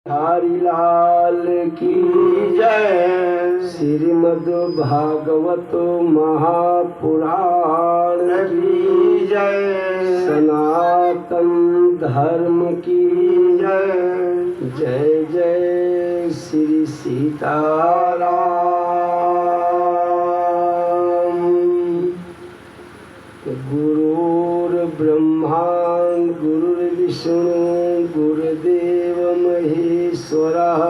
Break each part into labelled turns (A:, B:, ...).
A: हरि लाल की जय। श्रीमद् भागवत महापुराण की जय। सनातन धर्म की जय। जय जय श्री सीताराम। गुरुर्ब्रह्मा गुरुर्विष्णु गुरुदेव महेश्वरः।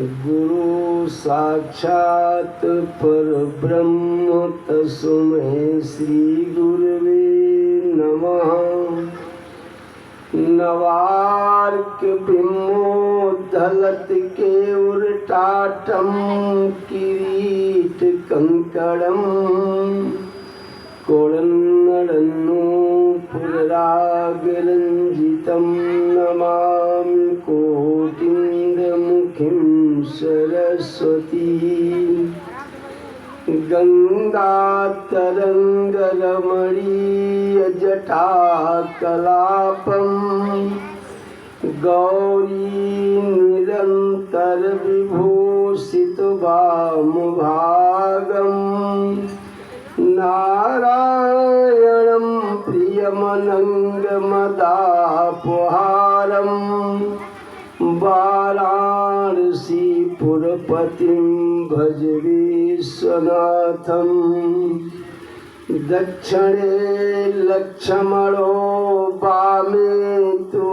A: गुरु साक्षात् परब्रह्म तस्मै श्री गुरवे नमः। नवार्क विमोद्धलत केयूरटाटं किरीट कंकणं। कोळन्नडन्नु पुररागरञ्जितं नमामि कोटिन्दमुखीं सरस्वती। गङ्गातरङ्गरमणीयजटाकलापं गौरी निरन्तरविभूषितवामभागम्। नारायणं प्रियमनङ्गमदापहारं। वाराणसीपुरपतिं भज विश्वनाथं। दक्षिणे लक्ष्मणो वामे तु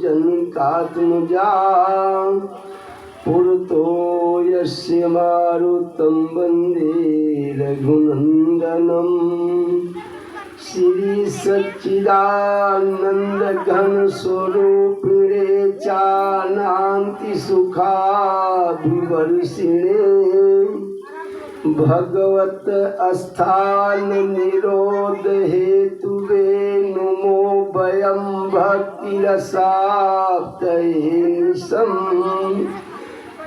A: जनकात्मजा। पुरतो यस्य मारुतं वन्दे रघुनन्दनं। श्री सच्चिदानंद घन स्वरूपिणे चानंति सुखाभिवर्षिणे। भगवत स्थान निरोध हेतुवे नुमो वयं भक्तिरसाप्तये निशम्।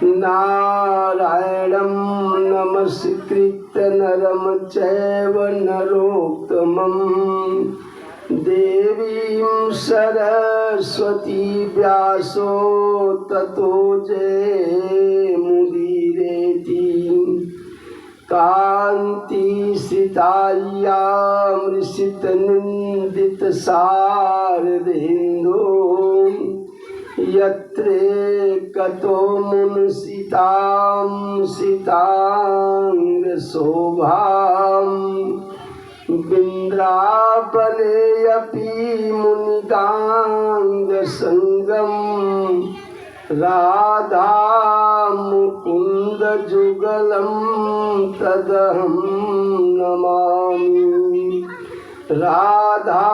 A: नारायणं नमस्कृत्य नरं चैव नरोत्तमं। देवीं सरस्वती व्यासो ततो जयमुदीरयति। कान्तिसितायामृषितनिन्दितशारदेन्दो। यत्रेकतो मुनसितां सिताङ्गशोभां। बिन्द्रावनेऽपि मुनिगाङ्गसङ्गं। राधा मुकुन्दजुगलं तदहं नमामि। राधा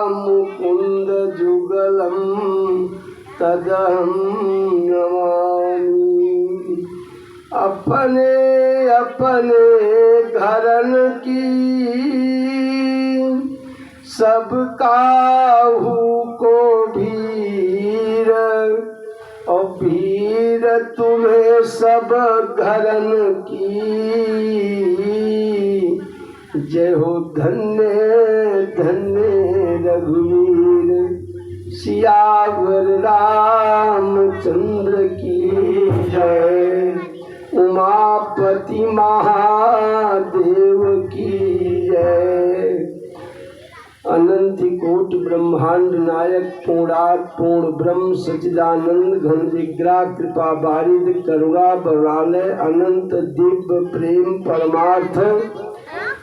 A: मुकुन्दजुगलं तदहं नमामि। अपने अपने घरन की सब काहू को भीर। और भीर तुम्हें सब घरन की। जय हो धन्य धन्य रघुवीर। सियावर रामचंद्र की जय। उमापति महादेव की जय। अनंत कोटि ब्रह्मांड नायक पूर्णात पूर्ण ब्रह्म सच्चिदानंद घन विग्रह कृपा बारिद करुणा बरालय अनंत दिव्य प्रेम परमार्थ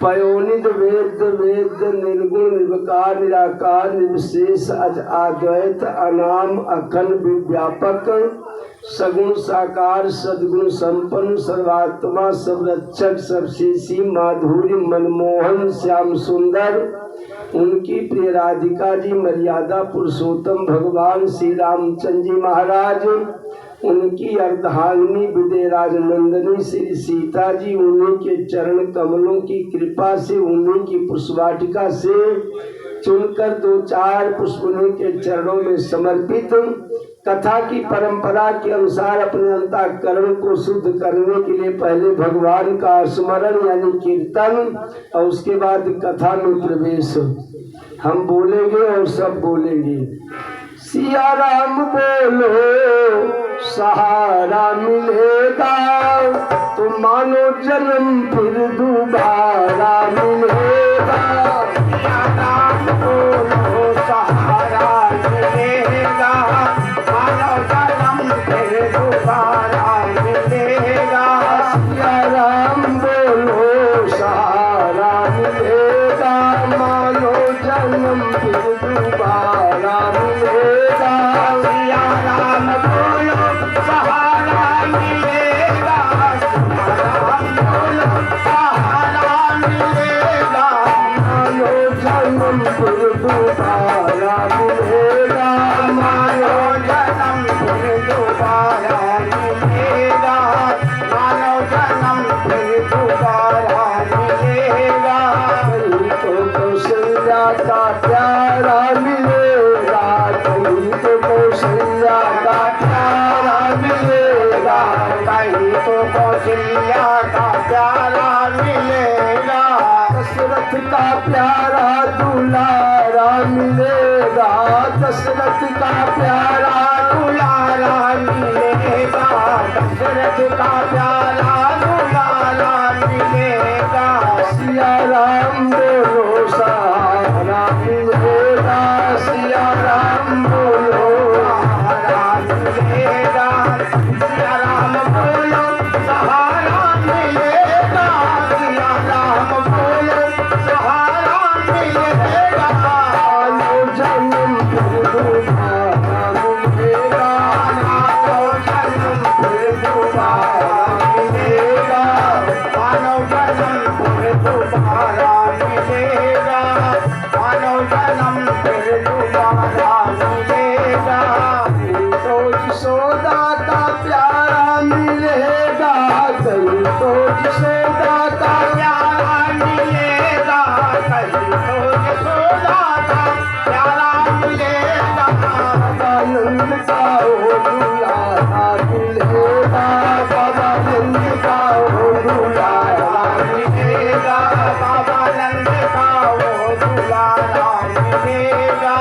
A: पयोनिध वेद वेद निर्गुण निर्विकार निराकार निर्विशेष अज अद्वैत अनाम अखंड व्यापक सगुण साकार सद्गुण संपन्न सर्वात्मा सर्वरक्षक सबशेषी माधुर्य मनमोहन श्याम सुंदर उनकी प्रिय राधिका जी मर्यादा पुरुषोत्तम भगवान श्री रामचंद्र जी महाराज। उनकी अर्धांगिनी विदयराज नंदनी श्री सीता जी उन्हीं के चरण कमलों की कृपा से उन्हीं की पुष्पवाटिका से चुनकर दो चार पुष्प उन्हीं के चरणों में समर्पित कथा की परंपरा के अनुसार अपने अंतःकरण को शुद्ध करने के लिए पहले भगवान का स्मरण यानी कीर्तन और उसके बाद कथा में प्रवेश हम बोलेंगे और सब बोलेंगे। सिया राम बोलो सहारा मिलेगा, तो मानो जन्म फिर दोबारा मिलेगा। सिया राम बोलो सहारा मिलेगा, मानो जन्म फिर दोबारा मिलेगा। सिया राम बोलो सहारा मिलेगा, मानो जन्म फिर दोबारा मिलेगा। सिया राम बोलो सहारा मिलेगा, राम बोलो सहारा मिलेगा, मानो जन्म फिर दोबारा मिलेगा, मानो जन्म फिर दोबारा मिलेगा, मानो जन्म फिर दोबारा मिलेगा। कहीं तो कौशल्या का प्यारा मिलेगा, कहीं तो कौशल्या का प्यारा मिलेगा, कहीं तो कौशल्या का प्यारा मिलेगा। दशरथ का प्यारा दुलारा मिलेगा, दशरथ का प्यारा दुलारा मिलेगा, दशरथ का प्यारा दुलारा मिलेगा। सिया राम बोलो सहारा मिलेगा, सिया राम बोलो सहारा मिलेगा, सिया राम बोलो सहारा मिलेगा, सिया राम बोलो सहारा मिलेगा। मानो जन्म फिर दोबारा मिलेगा, मानो जन्म फिर दोबारा मिलेगा, मानो जन्म फिर दोबारा मिलेगा, मानो जन्म फिर दोबारा मिलेगा। तो यशोदा का प्यारा मिलेगा, कहीं तो यशोदा का प्यारा मिलेगा, कहीं तो यशोदा का प्यारा मिलेगा। बाबा नंद का हो दुलारा मिलेगा, बाबा नंद का हो दुलारा मिलेगा, बाबा नंद का हो दुलारा मिलेगा,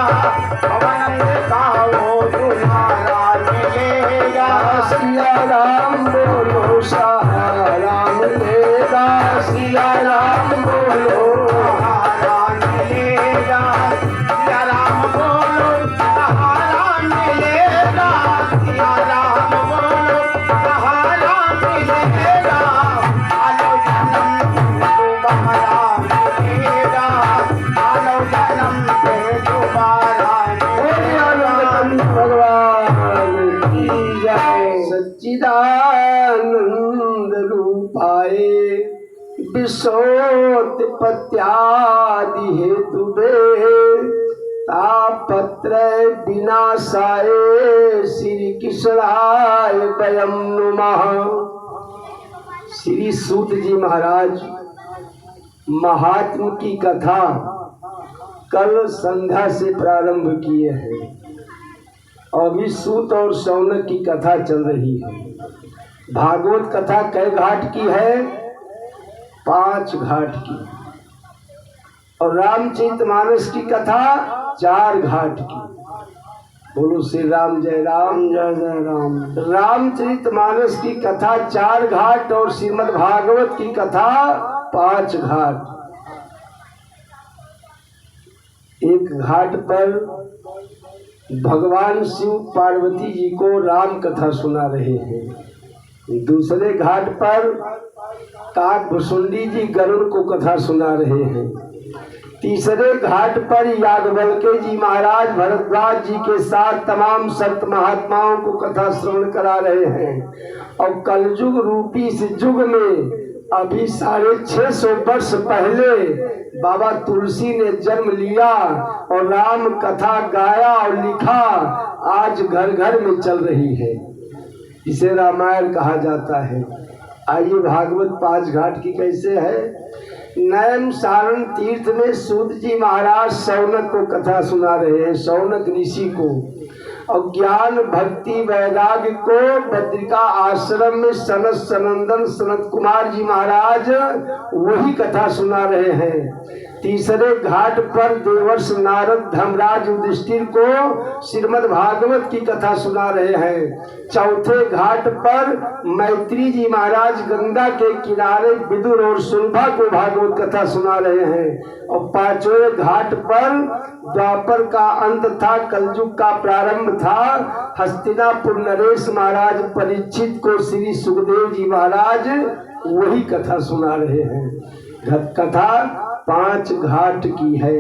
A: बाबा नंद का हो दुलारा मिलेगा। सिया राम बोलो सहारा मिलेगा, सिया राम बोलो सहारा मिलेगा, सिया राम बोलो सहारा मिलेगा, सिया राम बोलो सहारा मिलेगा। मानो जन्म दोबारा मिलेगा, मानो जन्म दोबारा मिलेगा। भगवान की जय। सच्चिदानंद रूपाए विश्वोत्पत्त्यादि हेतु तापत्र विनाशाय श्री कृष्णाय वयं नुमः। श्री सूत जी महाराज महात्म की कथा कल संध्या से प्रारंभ किए हैं। अभी सूत और शौनक की कथा चल रही है। भागवत कथा कई घाट की है? 5 घाट की। और रामचरितमानस की कथा 4 घाट की। बोलो श्री राम, जय राम, जय जय राम। रामचरितमानस की कथा 4 घाट और श्रीमद् भागवत की कथा 5 घाट। एक घाट पर भगवान शिव पार्वती जी को राम कथा सुना रहे हैं। दूसरे घाट पर काकभुसुंडी जी गरुड़ को कथा सुना रहे हैं। तीसरे घाट पर याज्ञवल्क्य जी महाराज भरद्वाज जी के साथ तमाम संत महात्माओं को कथा श्रवण करा रहे हैं। और कलयुग रूपी इस युग में अभी 650 वर्ष पहले बाबा तुलसी ने जन्म लिया और राम कथा गाया और लिखा, आज घर घर में चल रही है। इसे रामायण कहा जाता है। आइए भागवत 5 घाट की कैसे है। नयन सारण तीर्थ में सूत जी महाराज शौनक को कथा सुना रहे हैं, शौनक ऋषि को। और ज्ञान भक्ति वैराग्य को बद्रिका आश्रम में सनत सनंदन सनत कुमार जी महाराज वही कथा सुना रहे हैं। तीसरे घाट पर देवर्ष नारद धर्मराज युधिष्ठिर को श्रीमद् भागवत की कथा सुना रहे हैं। चौथे घाट पर मैत्री जी महाराज गंगा के किनारे विदुर और सुलभा को भागवत कथा सुना रहे हैं। और पांचवें घाट पर द्वापर का अंत था, कलयुग का प्रारंभ था। हस्तिनापुर नरेश महाराज परीक्षित को श्री सुखदेव जी महाराज वही कथा सुना रहे हैं। कथा 5 घाट की है।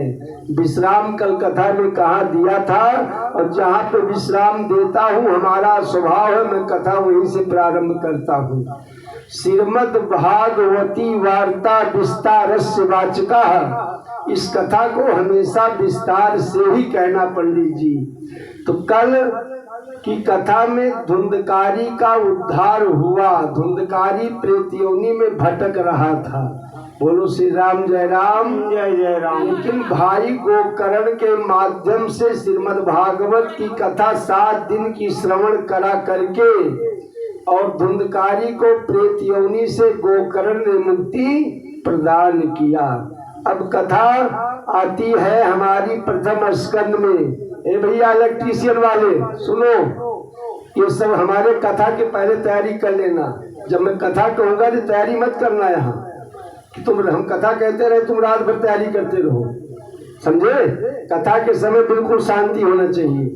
A: विश्राम कल कथा में कहा दिया था, और जहाँ पे विश्राम देता हूँ हमारा स्वभाव है, मैं कथा वहीं से प्रारंभ करता हूँ। श्रीमद् भागवती वार्ता विस्तारस्य वाचका, इस कथा को हमेशा विस्तार से ही कहना पंडित जी। तो कल की कथा में धुंधकारी का उद्धार हुआ। धुंधकारी प्रेत योनि में भटक रहा था। बोलो श्री राम, जय राम, जय जय राम। लेकिन भाई गोकर्ण के माध्यम से श्रीमद् भागवत की कथा 7 दिन की श्रवण करा करके और धुंधकारी को प्रेत योनि से गोकर्ण ने मुक्ति प्रदान किया। अब कथा आती है हमारी प्रथम स्कंद में। ए भैया इलेक्ट्रीशियन वाले सुनो, ये सब हमारे कथा के पहले तैयारी कर लेना। जब मैं कथा कहूँगा तो तैयारी मत करना यहाँ कि तुम, हम कथा कहते रहे तुम रात भर तैयारी करते रहो, समझे। कथा के समय बिल्कुल शांति होना चाहिए।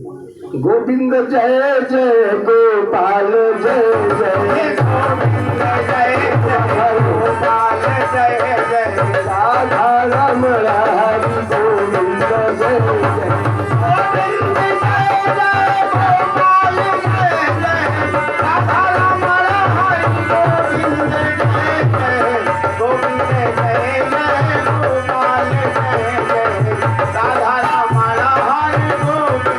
A: गोविंद जय जय गोपाल जय जय, गोविंद जय जय गोपाल जय जय, राधा रमण हरि गोविंद जय जय, गोविंद जय जय गोपाल जय जय, राधा रमण हरि गोविंद जय जय, गोविंद जय जय गोपाल जय जय, राधा रमण हरि गोविंद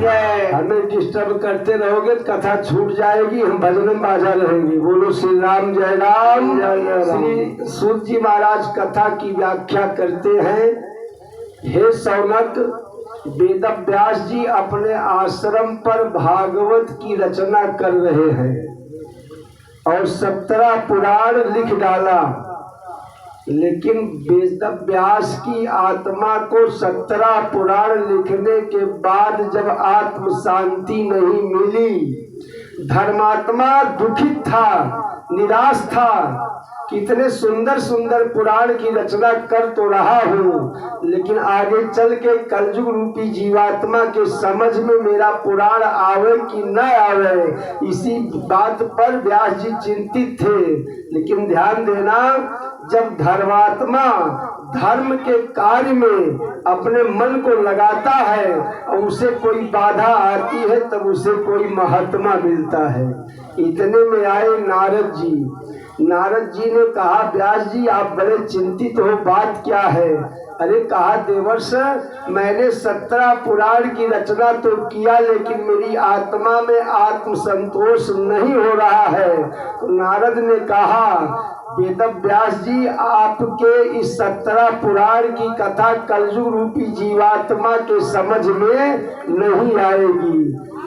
A: जय। हमें डिस्टर्ब करते रहोगे कथा छूट जाएगी, हम भजन में बाजा रहेंगे। बोलो श्री राम, जय राम, श्री सूत जी महाराज कथा की व्याख्या करते हैं। हे सौनक, वेद व्यास जी अपने आश्रम पर भागवत की रचना कर रहे हैं और 17 पुराण लिख डाला। लेकिन वेद व्यास की आत्मा को 17 पुराण लिखने के बाद जब आत्म शांति नहीं मिली, धर्मात्मा दुखित था, निराश था। कितने सुंदर सुंदर पुराण की रचना कर तो रहा हूँ, लेकिन आगे चल के कलयुग रूपी जीवात्मा के समझ में मेरा पुराण आवे कि न आवे, इसी बात पर व्यास जी चिंतित थे। लेकिन ध्यान देना, जब धर्मात्मा धर्म के कार्य में अपने मन को लगाता है और उसे कोई बाधा आती है तब उसे कोई महात्मा मिलता है। इतने में आए नारद जी। नारद जी ने कहा, व्यास जी आप बड़े चिंतित हो, बात क्या है? अरे कहा, देवर्ष मैंने 17 पुराण की रचना तो किया, लेकिन मेरी आत्मा में आत्म संतोष नहीं हो रहा है। तो नारद ने कहा, वेद व्यास जी आपके इस 17 पुराण की कथा कलयुग रूपी जीवात्मा के समझ में नहीं आएगी।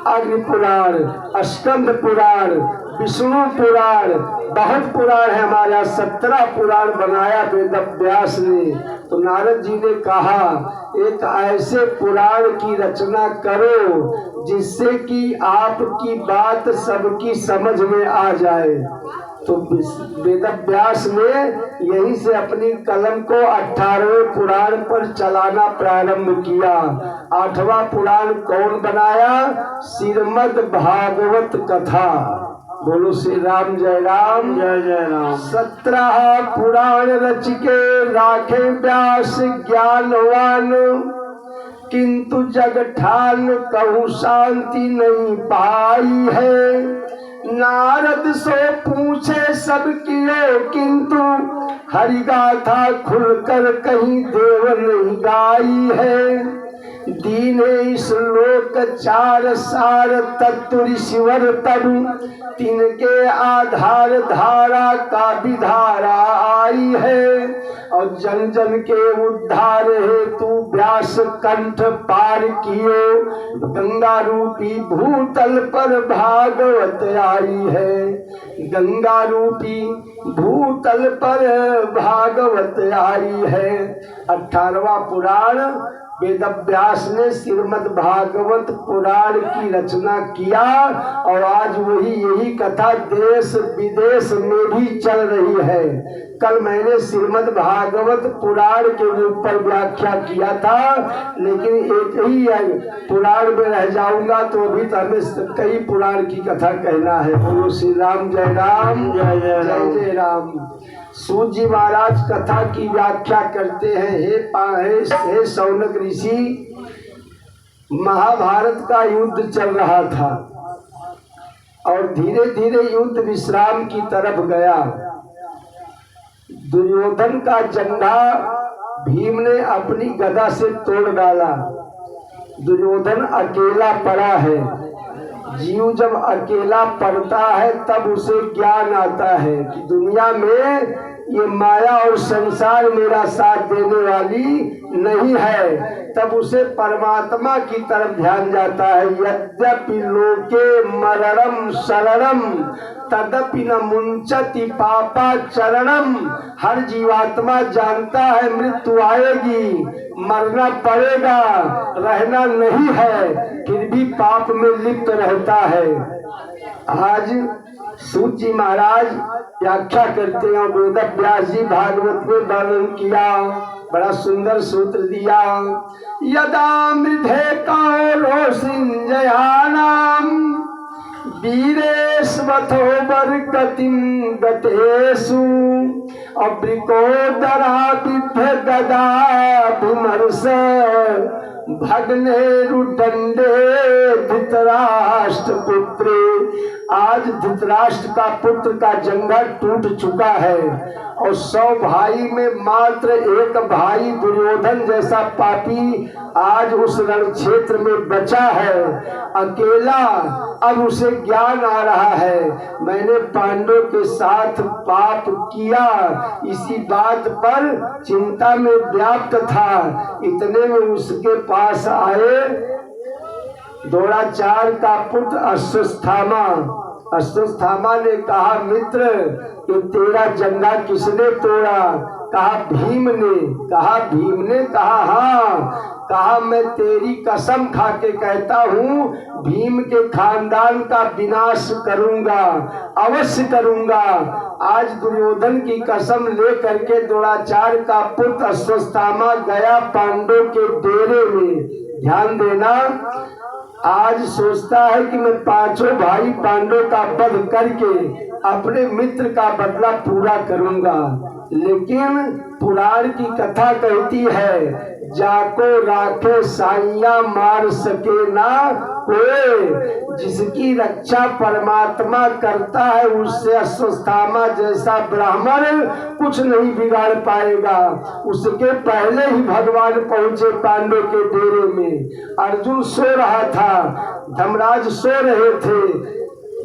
A: अग्नि पुराण, स्कंद पुराण, विष्णु पुराण, बहुत पुराण है हमारा, 17 पुराण बनाया वेद व्यास ने। तो नारद जी ने कहा, एक ऐसे पुराण की रचना करो जिससे कि आपकी बात सबकी समझ में आ जाए। तो वेद व्यास ने यहीं से अपनी कलम को 18वें पुराण पर चलाना प्रारंभ किया। 8वां पुराण कौन बनाया? श्रीमद् भागवत कथा। बोलो श्री राम, जय राम, जय जय राम। 17 पुराण रच के राखे व्यास ज्ञानवान, किंतु जग ठान कहूँ शांति नहीं पाई है। नारद सो पूछे सब किए, किंतु हरि गाथा खुलकर कहीं देव नहीं गाई है। दीने श्लोक चार सार तत्व ऋषिवर तब तिनके आधार धारा का विधारा आई है। और जन जन के उद्धार हेतु व्यास कंठ पार कियो गंगा रूपी भूतल पर भागवत आई है। गंगा रूपी भूतल पर भागवत आई है। 18वां पुराण वेद व्यास ने श्रीमद् भागवत पुराण की रचना किया और आज वही यही कथा देश विदेश में भी चल रही है। कल मैंने श्रीमद् भागवत पुराण के ऊपर व्याख्या किया था, लेकिन एक ही पुराण में रह जाऊंगा तो अभी तो हमें कई पुराण की कथा कहना है। बोलो श्री राम, जय राम, जय जय राम, जय राम। सूत जी महाराज कथा की व्याख्या करते हैं। हे शौनक ऋषि, महाभारत का युद्ध चल रहा था और धीरे धीरे युद्ध विश्राम की तरफ गया। दुर्योधन का झंडा भीम ने अपनी गदा से तोड़ डाला। दुर्योधन अकेला पड़ा है। जीव जब अकेला पड़ता है तब उसे ज्ञान आता है कि दुनिया में ये माया और संसार मेरा साथ देने वाली नहीं है। तब उसे परमात्मा की तरफ ध्यान जाता है। यद्यपि लोके मरणम शरणम तदपि न मुंचति पापा चरणम। हर जीवात्मा जानता है मृत्यु आएगी, मरना पड़ेगा, रहना नहीं है, फिर भी पाप में लिप्त रहता है। आज सूत जी महाराज व्याख्या करते हैं। वेद व्यास जी भागवत में वर्णन किया, बड़ा सुंदर सूत्र दिया। यदा मृधे कौरो सिंजयानाम वीरेश्वथो बरगतिं गतेषु अब्रिकोदरा विद्ध गदा विमर्श भग्नेरुदंडे धृतराष्ट्र पुत्रे। आज धृतराष्ट्र का पुत्र का जंघा टूट चुका है और 100 भाई में मात्र एक भाई दुर्योधन जैसा पापी आज उस रण क्षेत्र में बचा है, अकेला। अब उसे ज्ञान आ रहा है, मैंने पांडवों के साथ पाप किया। इसी बात पर चिंता में व्याप्त था। इतने में उसके पास आए द्रोणाचार्य का पुत्र अश्वत्थामा। अश्वत्थामा ने कहा, मित्र ये तेरा जंघा किसने तोड़ा? कहा भीम ने। कहा भीम ने? कहा हाँ। कहा मैं तेरी कसम खा के कहता हूँ भीम के खानदान का विनाश करूंगा, अवश्य करूंगा। आज दुर्योधन की कसम ले करके द्रोणाचार्य का पुत्र अश्वत्थामा गया पांडवों के डेरे में। ध्यान देना, आज सोचता है कि मैं 5 भाई पांडवों का वध करके अपने मित्र का बदला पूरा करूंगा। लेकिन पुराण की कथा कहती है जाको राखे साइया मार सके ना कोई। जिसकी रक्षा परमात्मा करता है उससे अश्वत्थामा जैसा ब्राह्मण कुछ नहीं बिगाड़ पाएगा। उसके पहले ही भगवान पहुंचे पांडव के डेरे में। अर्जुन सो रहा था, धर्मराज सो रहे थे,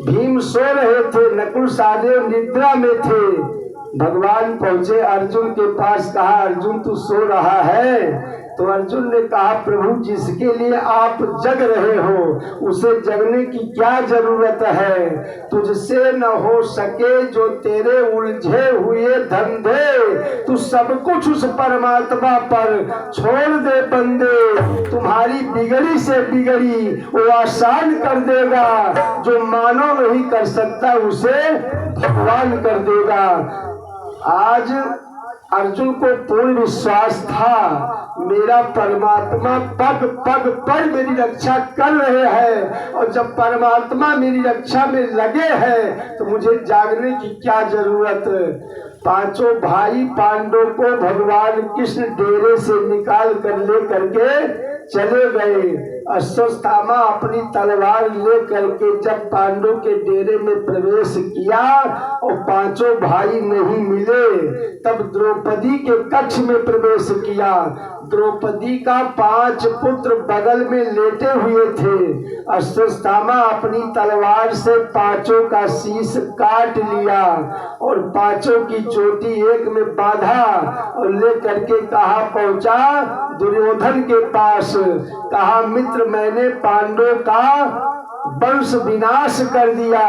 A: भीम सो रहे थे, नकुल सहदेव निद्रा में थे। भगवान पहुंचे अर्जुन के पास। कहा अर्जुन तू सो रहा है? तो अर्जुन ने कहा प्रभु जिसके लिए आप जग रहे हो उसे जगने की क्या जरूरत है? तुझसे न हो सके जो तेरे उलझे हुए धंधे, तू सब कुछ उस परमात्मा पर छोड़ दे बंदे। तुम्हारी बिगड़ी से बिगड़ी वो आसान कर देगा। जो मानव नहीं कर सकता उसे भगवान कर देगा। आज अर्जुन को पूर्ण विश्वास था मेरा परमात्मा पग पग पर मेरी रक्षा कर रहे हैं, और जब परमात्मा मेरी रक्षा में लगे हैं तो मुझे जागने की क्या जरूरत। 5 भाई पांडवों को भगवान कृष्ण डेरे से निकाल कर ले करके चले गए। अश्वत्थामा अपनी तलवार ले करके जब पांडव के डेरे में प्रवेश किया और पांचों भाई नहीं मिले, तब द्रौपदी के कक्ष में प्रवेश किया। द्रौपदी का 5 पुत्र बगल में लेटे हुए थे। अश्वत्थामा अपनी तलवार से 5 का शीश काट लिया और 5 की चोटी एक में बांधा और ले करके कहा पहुंचा दुर्योधन के पास। कहा मित्र, मैंने पांडवों का वंश विनाश कर दिया,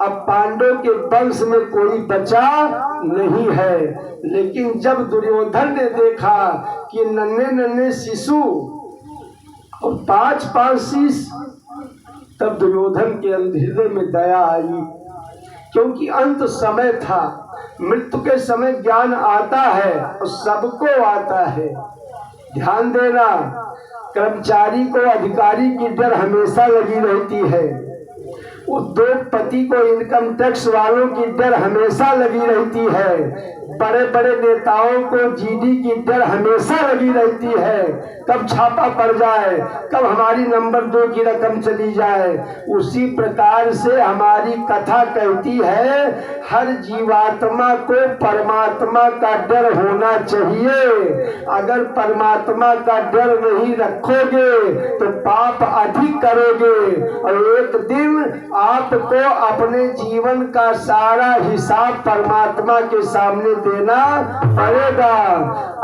A: अब पांडव के वंश में कोई बचा नहीं है। लेकिन जब दुर्योधन ने देखा कि नन्हे नन्हे शिशु और 5 शीश, तब दुर्योधन के हृदय में दया आई, क्योंकि अंत समय था। मृत्यु के समय ज्ञान आता है और सबको आता है। ध्यान देना, कर्मचारी को अधिकारी की डर हमेशा लगी रहती है, उद्योगपति को इनकम टैक्स वालों की डर हमेशा लगी रहती है, बड़े बड़े नेताओं को जीडी की डर हमेशा लगी रहती है, कब छापा पड़ जाए, कब हमारी नंबर 2 की रकम चली जाए। उसी प्रकार से हमारी कथा कहती है हर जीवात्मा को परमात्मा का डर होना चाहिए। अगर परमात्मा का डर नहीं रखोगे तो पाप अधिक करोगे और एक दिन आपको अपने जीवन का सारा हिसाब परमात्मा के सामने देना पड़ेगा।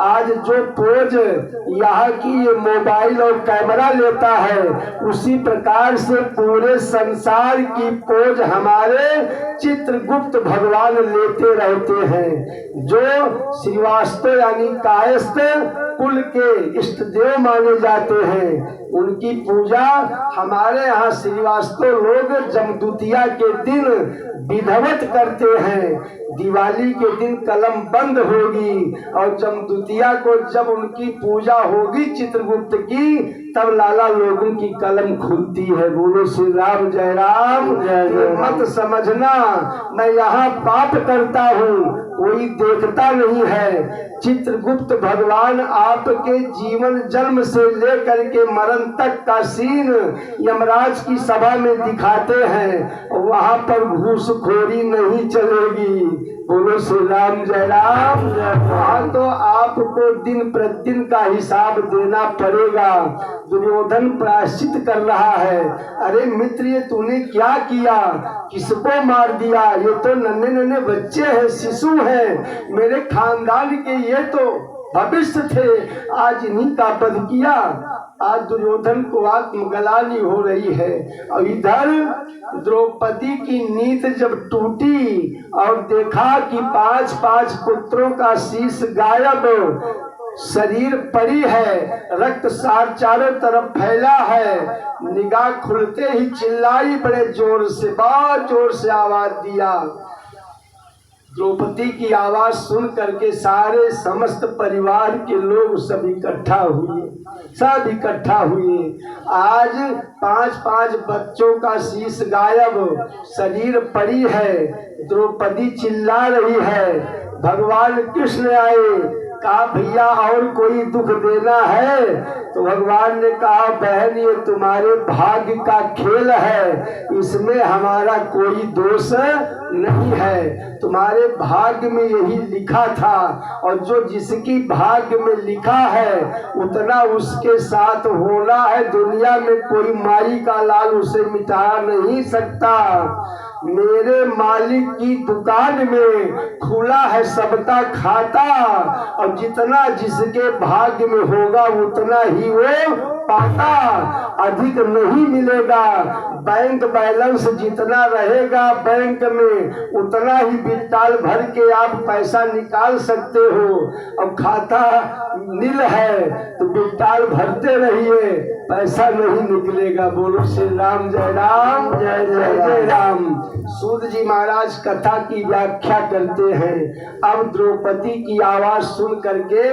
A: आज जो पोज यहाँ की ये मोबाइल और कैमरा लेता है, उसी प्रकार से पूरे संसार की पोज हमारे चित्रगुप्त भगवान लेते रहते हैं। जो श्रीवास्तव यानी कायस्थ कुल के इष्ट देव माने जाते हैं, उनकी पूजा हमारे यहाँ श्रीवास्तव लोग जमदूतिया के दिन विधवत करते हैं। दिवाली के दिन कलम बंद होगी और जमदूतिया को जब उनकी पूजा होगी चित्रगुप्त की, तब लाला लोगों की कलम खुलती है। बोलो श्री राम जय राम। मत समझना मैं यहाँ पाप करता हूँ, कोई देखता नहीं है। चित्रगुप्त भगवान आपके जीवन जन्म से लेकर के मरण तक का सीन यमराज की सभा में दिखाते हैं, वहाँ पर घूसखोरी नहीं चलेगी। बोलो श्री राम जय राम। वहाँ तो आपको दिन प्रतिदिन का हिसाब देना पड़ेगा। दुर्योधन प्रायश्चित कर रहा है, अरे मित्र ये तूने क्या किया, किसको मार दिया, ये तो नन्हे नन्हे बच्चे हैं, शिशु हैं, मेरे खानदान के ये तो भविष्य थे, आज इन्हीं का वध किया। आज दुर्योधन को आत्मग्लानि हो रही है। और इधर द्रौपदी की नींद जब टूटी और देखा कि 5 पुत्रों का शीश गायब, शरीर पड़ी है, रक्त सार चारों तरफ फैला है, निगाह खुलते ही चिल्लाई बड़े जोर से, बहुत जोर से आवाज दिया। द्रौपदी की आवाज सुन करके सारे समस्त परिवार के लोग सब इकट्ठा हुए। आज 5 बच्चों का शीश गायब, शरीर पड़ी है, द्रौपदी चिल्ला रही है। भगवान कृष्ण आए, कहा भैया और कोई दुख देना है? तो भगवान ने कहा बहन ये तुम्हारे भाग्य का खेल है, इसमें हमारा कोई दोष नहीं है, तुम्हारे भाग्य में यही लिखा था और जो जिसकी भाग्य में लिखा है उतना उसके साथ होना है। दुनिया में कोई माई का लाल उसे मिटा नहीं सकता। मेरे मालिक की दुकान में खुला है सबका खाता और जितना जिसके भाग्य में होगा उतना ही वो पाता, अधिक नहीं मिलेगा। बैंक बैलेंस जितना रहेगा बैंक में उतना ही बिटाल भर के आप पैसा निकाल सकते हो। अब खाता नील है तो बिटाल भरते रहिए, पैसा नहीं निकलेगा। बोलो श्री राम जय राम जय जय जय राम। सूत जी महाराज कथा की व्याख्या करते हैं। अब द्रौपदी की आवाज सुन करके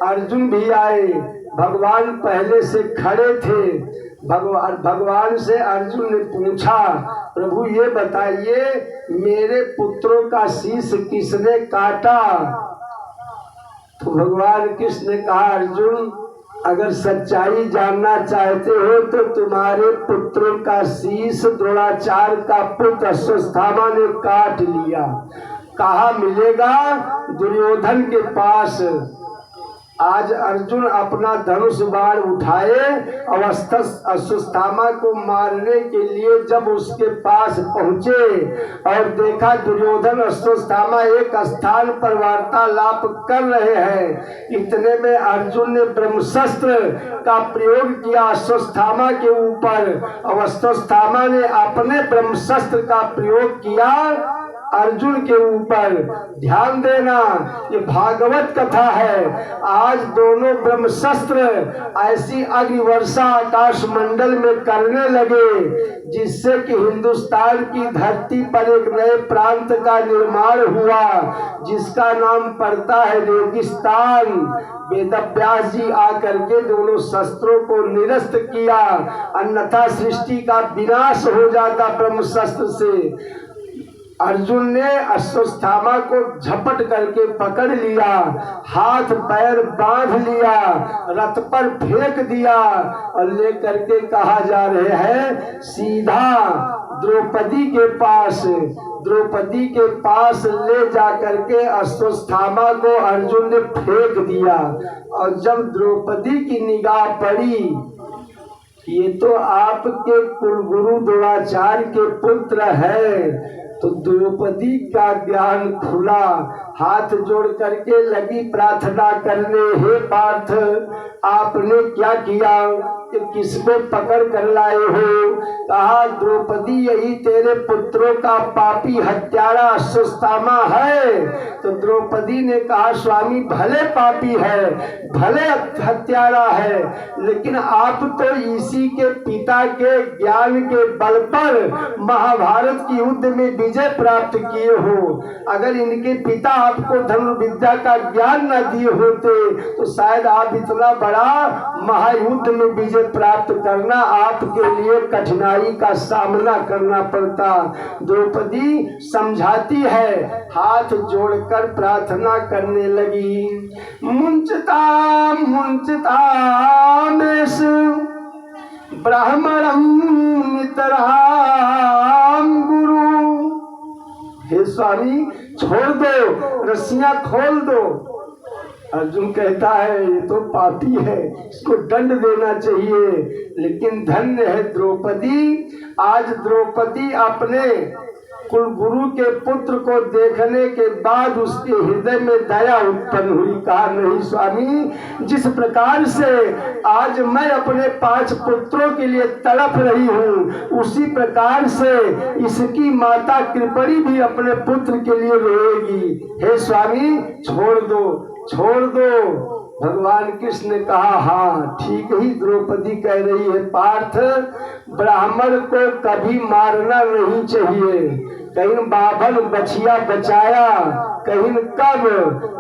A: अर्जुन भी आए। भगवान पहले से खड़े थे। भगवान से अर्जुन ने पूछा प्रभु ये बताइए मेरे पुत्रों का शीश किसने काटा? तो भगवान कृष्ण ने कहा अर्जुन अगर सच्चाई जानना चाहते हो तो तुम्हारे पुत्रों का शीश द्रोणाचार्य का पुत्र अश्वत्थामा ने काट लिया। कहाँ मिलेगा? दुर्योधन के पास। आज अर्जुन अपना धनुष बाण उठाए और अश्वत्थामा को मारने के लिए जब उसके पास पहुंचे और देखा दुर्योधन अश्वत्थामा एक स्थान पर वार्तालाप कर रहे हैं, इतने में अर्जुन ने ब्रह्मशस्त्र का प्रयोग किया अश्वत्थामा के ऊपर और अश्वत्थामा ने अपने ब्रह्मशस्त्र का प्रयोग किया अर्जुन के ऊपर। ध्यान देना, ये भागवत कथा है। आज दोनों ब्रह्मशस्त्र ऐसी अग्निवर्षा आकाश मंडल में करने लगे जिससे कि हिंदुस्तान की धरती पर एक नए प्रांत का निर्माण हुआ जिसका नाम पड़ता है रेगिस्तान। वेदव्यास जी आकर के दोनों शस्त्रों को निरस्त किया, अन्यथा सृष्टि का विनाश हो जाता ब्रह्मशस्त्र से। अर्जुन ने अश्वत्थामा को झपट करके पकड़ लिया, हाथ पैर बांध लिया, रथ पर फेंक दिया और लेकर के कहा जा रहे हैं सीधा द्रौपदी के पास। द्रौपदी के पास ले जाकर के अश्वत्थामा को अर्जुन ने फेंक दिया। और जब द्रौपदी की निगाह पड़ी, ये तो आपके कुलगुरु द्रोणाचार्य के पुत्र है, तो द्रौपदी का ज्ञान खुला, हाथ जोड़ करके लगी प्रार्थना करने, हे पार्थ आपने क्या किया कि किसको पकड़ कर लाए हो? कहा द्रौपदी यही तेरे पुत्रों का पापी हत्यारा अश्वत्थामा है। तो द्रौपदी ने कहा स्वामी भले पापी है, भले हत्यारा है, लेकिन आप तो इसी के पिता के ज्ञान के बल पर महाभारत की युद्ध में विजय प्राप्त किए हो। अगर इनके पिता आपको धनुर्विद्या का ज्ञान न दिए होते तो शायद आप इतना बड़ा महायुद्ध में विजय प्राप्त करना आपके लिए कठिनाई का सामना करना पड़ता। द्रौपदी समझाती है, हाथ जोड़कर प्रार्थना करने लगी। मुंचता मुंचता मेष ब्राह्मणम नितराम गुरु। हे स्वामी छोड़ दो, रस्सियां खोल दो। अर्जुन कहता है ये तो पापी है, इसको दंड देना चाहिए। लेकिन धन्य है द्रौपदी, आज द्रौपदी अपने कुलगुरु के पुत्र को देखने के बाद उसके हृदय में दया उत्पन्न हुई। कहा नहीं स्वामी, जिस प्रकार से आज मैं अपने 5 पुत्रों के लिए तड़प रही हूँ, उसी प्रकार से इसकी माता कृपणी भी अपने पुत्र के लिए रोएगी। हे स्वामी छोड़ दो, छोड़ दो। भगवान कृष्ण ने कहा हाँ ठीक ही द्रौपदी कह रही है पार्थ, ब्राह्मण को कभी मारना नहीं चाहिए। कहीं बाभन बछिया बचाया, कहीं कब,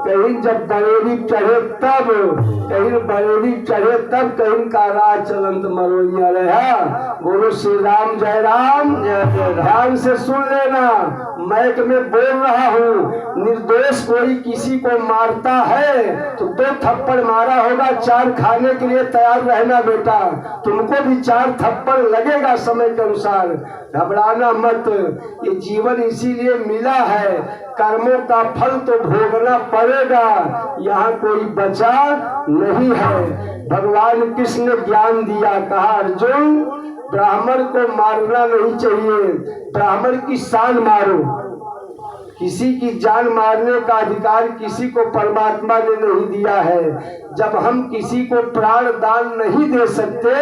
A: कहीं जब बरेली चढ़े तब, कहीं बरेली चढ़े तब, कहीं का राज चलंत मरोइया रहा। बोलो श्री राम जय राम। ध्यान से सुन लेना, मैक में बोल रहा हूँ। निर्दोष कोई किसी को मारता है तो 2 थप्पड़ मारा होगा, 4 खाने के लिए तैयार रहना बेटा। तुमको भी 4 थप्पड़ लगेगा समय के अनुसार, घबराना मत। ये जीवन इसीलिए मिला है, कर्मों का फल तो भोगना पड़ेगा, यहाँ कोई बचा नहीं है। भगवान कृष्ण ने ज्ञान दिया, कहा अर्जुन ब्राह्मण को मारना नहीं चाहिए, ब्राह्मण की शान मारो। किसी की जान मारने का अधिकार किसी को परमात्मा ने नहीं दिया है। जब हम किसी को प्राण दान नहीं दे सकते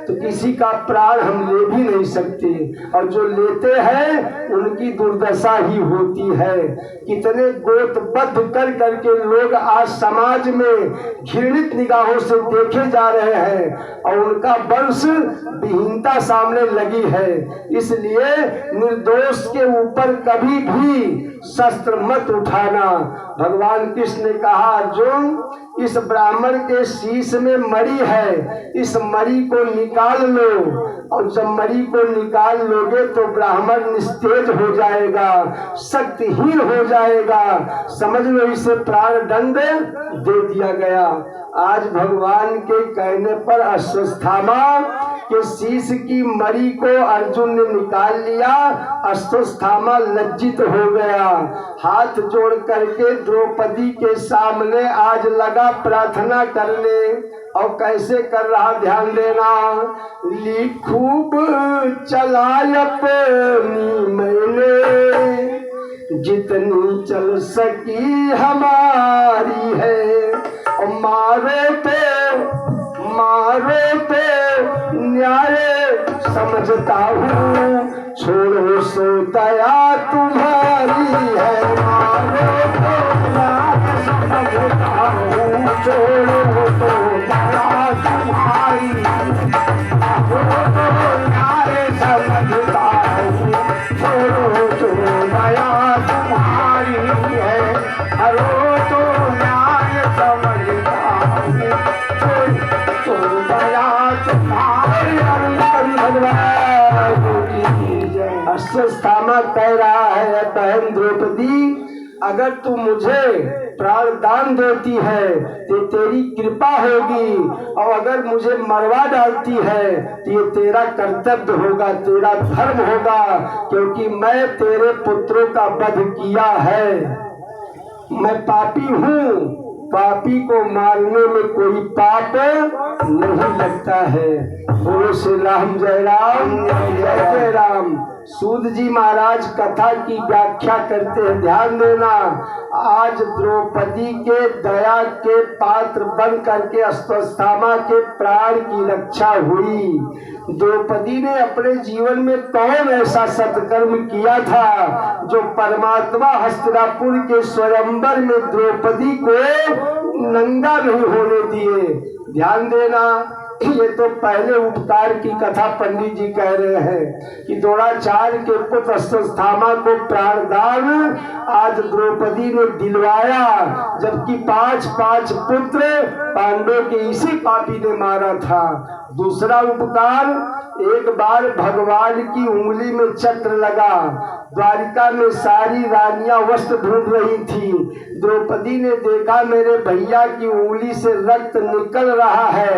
A: तो किसी का प्राण हम ले भी नहीं सकते, और जो लेते हैं उनकी दुर्दशा ही होती है। कितने गोतबद्ध कर करके लोग आज समाज में घृणित निगाहों से देखे जा रहे हैं और उनका वंश विहीनता सामने लगी है। इसलिए निर्दोष के ऊपर कभी भी शस्त्र मत उठाना। भगवान कृष्ण ने कहा अर्जुन, इस ब्राह्मण के शीश में मणि है, इस मणि को निकाल लो, और जब मणि को निकाल लोगे तो ब्राह्मण निस्तेज हो जाएगा, शक्तिहीन हो जाएगा, समझ लो इसे प्राण दंड दे दिया गया। आज भगवान के कहने पर अश्वत्थामा के शीश की मणि को अर्जुन ने निकाल लिया। अश्वत्थामा लज्जित हो गया, हाथ जोड़ करके द्रौपदी के सामने आज लगा प्रार्थना करने। और कैसे कर रहा ध्यान देना, ली खूब चलाय अपनी मैंने, जितनी चल सकी हमारी है, और मारे पे न्याय समझता हूँ, छोड़ो सो दया तुम्हारी है, मारे पे न्याय समझता हूँ, छोड़ो सो दया तुम्हारी, न्याय समझता हूँ, छोड़ो सो दया तुम्हारी है, हरो तो न्याय समझता हूँ, छोड़ो दया तुम्हारी। अश्वत्थामा कह रहा है, बहन द्रौपदी, अगर तू मुझे प्राण दान देती है तो तेरी कृपा होगी, और अगर मुझे मरवा डालती है तो ये तेरा कर्तव्य होगा, तेरा धर्म होगा, क्योंकि मैं तेरे पुत्रों का वध किया है। मैं पापी हूँ, पापी को मारने में कोई पाप नहीं लगता है। बोलो श्री राम, जय राम, जय जय राम। सूत जी महाराज कथा की व्याख्या करते हैं, ध्यान देना। आज द्रौपदी के दया के पात्र बन करके अश्वत्थामा के प्राण की रक्षा हुई। द्रौपदी ने अपने जीवन में कौन ऐसा सत्कर्म किया था जो परमात्मा हस्तिनापुर के स्वयंवर में द्रौपदी को नंगा नहीं होने दिए। ध्यान देना, ये तो पहले उपकार की कथा पंडित जी कह रहे हैं कि द्रोणाचार्य के पुत्र अश्वत्थामा को प्राणदान आज द्रौपदी ने दिलवाया, जबकि 5 पुत्र पांडवों के इसी पापी ने मारा था। दूसरा उपकार, एक बार भगवान की उंगली में चक्र लगा, द्वारिका में सारी रानियां वस्त्र ढूंढ रही थी। द्रौपदी ने देखा मेरे भैया की उंगली से रक्त निकल रहा है,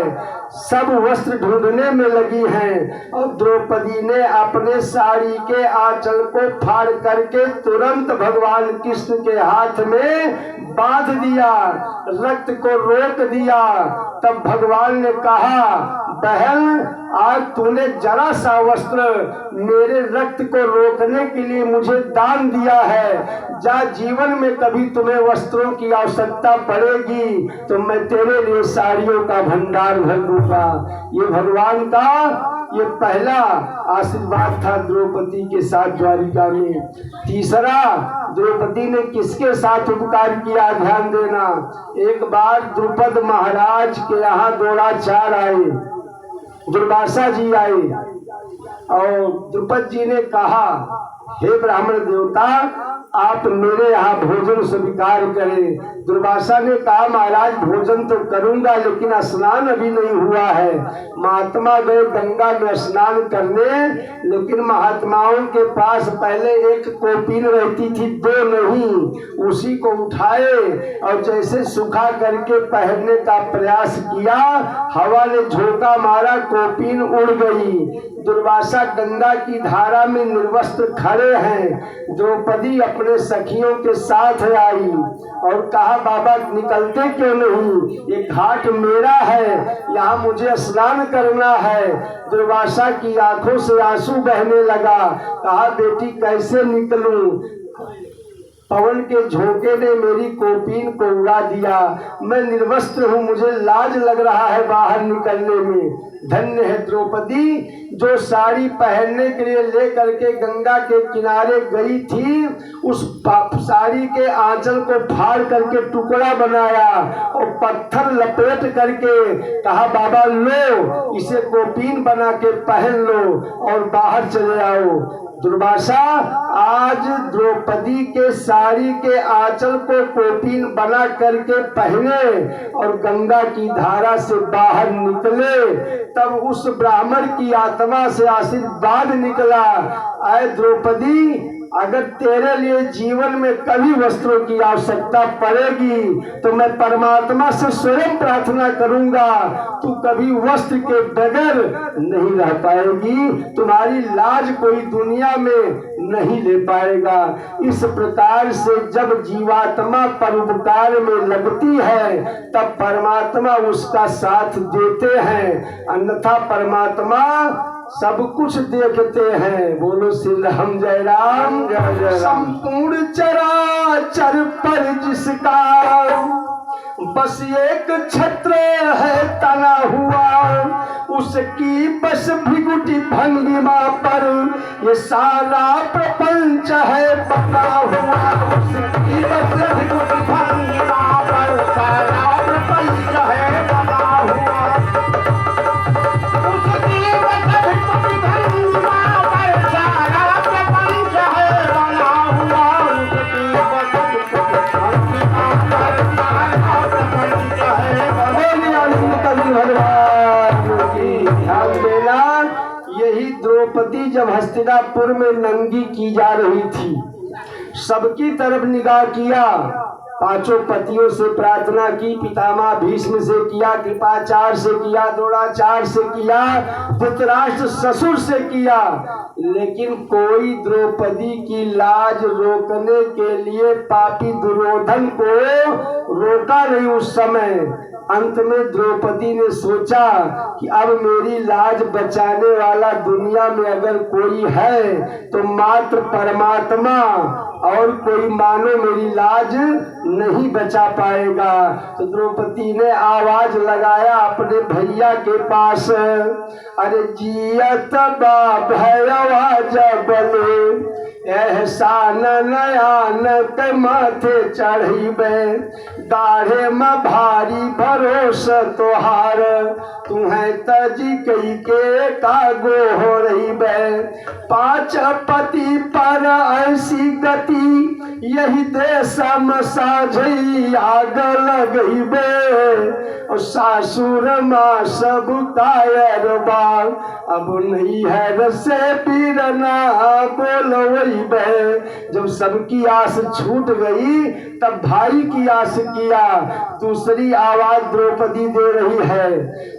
A: सब वस्त्र ढूंढने में लगी हैं, और द्रौपदी ने अपने साड़ी के आंचल को फाड़ करके तुरंत भगवान कृष्ण के हाथ में बांध दिया, रक्त को रोक दिया। तब भगवान ने कहा, बहन, आज तूने जरा सा वस्त्र मेरे रक्त को रोकने के लिए मुझे दान दिया है, जा जीवन में कभी तुम्हें वस्त्रों की आवश्यकता पड़ेगी तो मैं तेरे लिए साड़ियों का भंडार भर दूंगा। ये भगवान का ये पहला आशीर्वाद था द्रौपदी के साथ द्वारिका में। तीसरा, द्रौपदी ने किसके साथ उपकार किया, ध्यान देना। एक बार द्रुपद महाराज के यहाँ द्रोणाचार्य आए, दुर्वासा जी आए, और द्रुपद जी ने कहा, हे ब्राह्मण देवता, आप मेरे यहाँ भोजन स्वीकार करें। दुर्वासा ने कहा, महाराज भोजन तो करूंगा, लेकिन स्नान अभी नहीं हुआ है। महात्मा गए गंगा में स्नान करने, लेकिन महात्माओं के पास पहले एक कोपीन रहती थी, 2 नहीं, उसी को उठाए और जैसे सुखा करके पहनने का प्रयास किया, हवा ने झोंका मारा, कोपीन उड़ गई। दुर्वासा गंगा की धारा में निर्वस्त्र खड़े हैं। द्रौपदी अपने सखियों के साथ आई और कहा, बाबा निकलते क्यों नहीं, ये घाट मेरा है, यहाँ मुझे स्नान करना है। दुर्वासा की आंखों से आंसू बहने लगा। कहा, बेटी कैसे निकलूं, पवन के झोंके ने मेरी कोपीन को उड़ा दिया, मैं निर्वस्त्र हूँ, मुझे लाज लग रहा है बाहर निकलने में। धन्य है द्रौपदी जो साड़ी पहनने के लिए ले करके गंगा के किनारे गई थी, उस साड़ी के आंचल को फाड़ करके टुकड़ा बनाया और पत्थर लपेट करके कहा, बाबा लो, इसे कोपीन बना के पहन लो और बाहर चले आओ। दुर्वासा आज द्रौपदी के साड़ी के आंचल को कोपीन बना करके पहने और गंगा की धारा से बाहर निकले, तब उस ब्राह्मण की आत्मा से आशीर्वाद निकला, आए द्रौपदी अगर तेरे लिए जीवन में कभी वस्त्रों की आवश्यकता पड़ेगी तो मैं परमात्मा से स्वयं प्रार्थना करूंगा, तू कभी वस्त्र के बगैर नहीं रह पाएगी, तुम्हारी लाज कोई दुनिया में नहीं ले पाएगा। इस प्रकार से जब जीवात्मा परोपकार में लगती है तब परमात्मा उसका साथ देते हैं, अन्यथा परमात्मा सब कुछ देखते हैं। बोलो श्री राम जय राम। संपूर्ण चराचर पर जिसका बस एक छत्र है तना हुआ, उसकी बस भृगुटी भंगिमा पर ये सारा प्रपंच है बना हुआ, उसकी बस भृगुटी भंगिमा पर सारा प्रपंच है बना हुआ, उसकी बस भृगुटी भंगिमा पर सारा प्रपंच है बना हुआ, उसकी बस भृगुटी भंगिमा पर सारा प्रपंच है भगवान की। ध्यान देना, यही द्रौपदी जब हस्तिनापुर में नंगी की जा रही थी, सबकी तरफ निगाह किया, पांचों पतियों से प्रार्थना की, पितामह भीष्म से किया, कृपाचार्य से किया, द्रोणाचार्य से किया, धृतराष्ट्र ससुर से किया, लेकिन कोई द्रौपदी की लाज रोकने के लिए पापी दुर्योधन को रोका नहीं। उस समय अंत में द्रौपदी ने सोचा कि अब मेरी लाज बचाने वाला दुनिया में अगर कोई है तो मात्र परमात्मा, और कोई मानो मेरी लाज नहीं बचा पाएगा। तो द्रौपदी ने आवाज लगाया अपने भैया के पास, अरे जियत बाप है आवाज बोले, एहसान नयान के माथे चढ़ीबे, दाढ़े में भारी भरोस तोहार, तुम्हें तजी कई के कागो हो रही बे, पांच पति पर ऐसी गति, यही देश में साझी आग लगई बे, और सासुर माँ सब कायर बाल, अब नहीं है रसे पीरना बोलवई बे। जब सबकी आस छूट गई तब भाई की आस किया। दूसरी आवाज द्रौपदी दे रही है,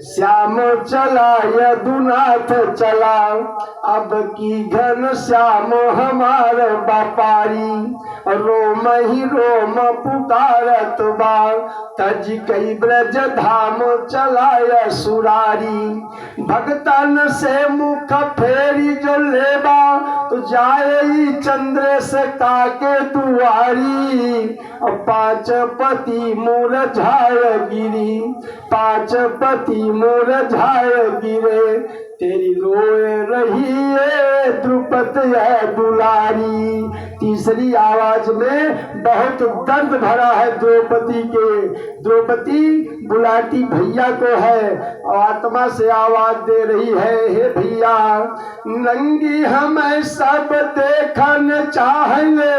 A: श्याम चला यदुनाथ चला, अब की घन श्याम हमार बापारी, रोम ही रोम पुकारत बा, तज कई ब्रज धाम चलाय सुरारी, भगतन से मुख फेरी जो लेबा, तो जाए चंद्र से काके दुआरी, और पांच पति मुरझाय गिरी, पांच पति मुरझाय गिरे, तेरी रोए रही है द्रुपद है दुलारी। तीसरी आवाज में बहुत दर्द भरा है द्रौपदी के। द्रौपदी बुलाती भैया को है और आत्मा से आवाज दे रही है, हे भैया नंगी हमें सब देखन चाहले,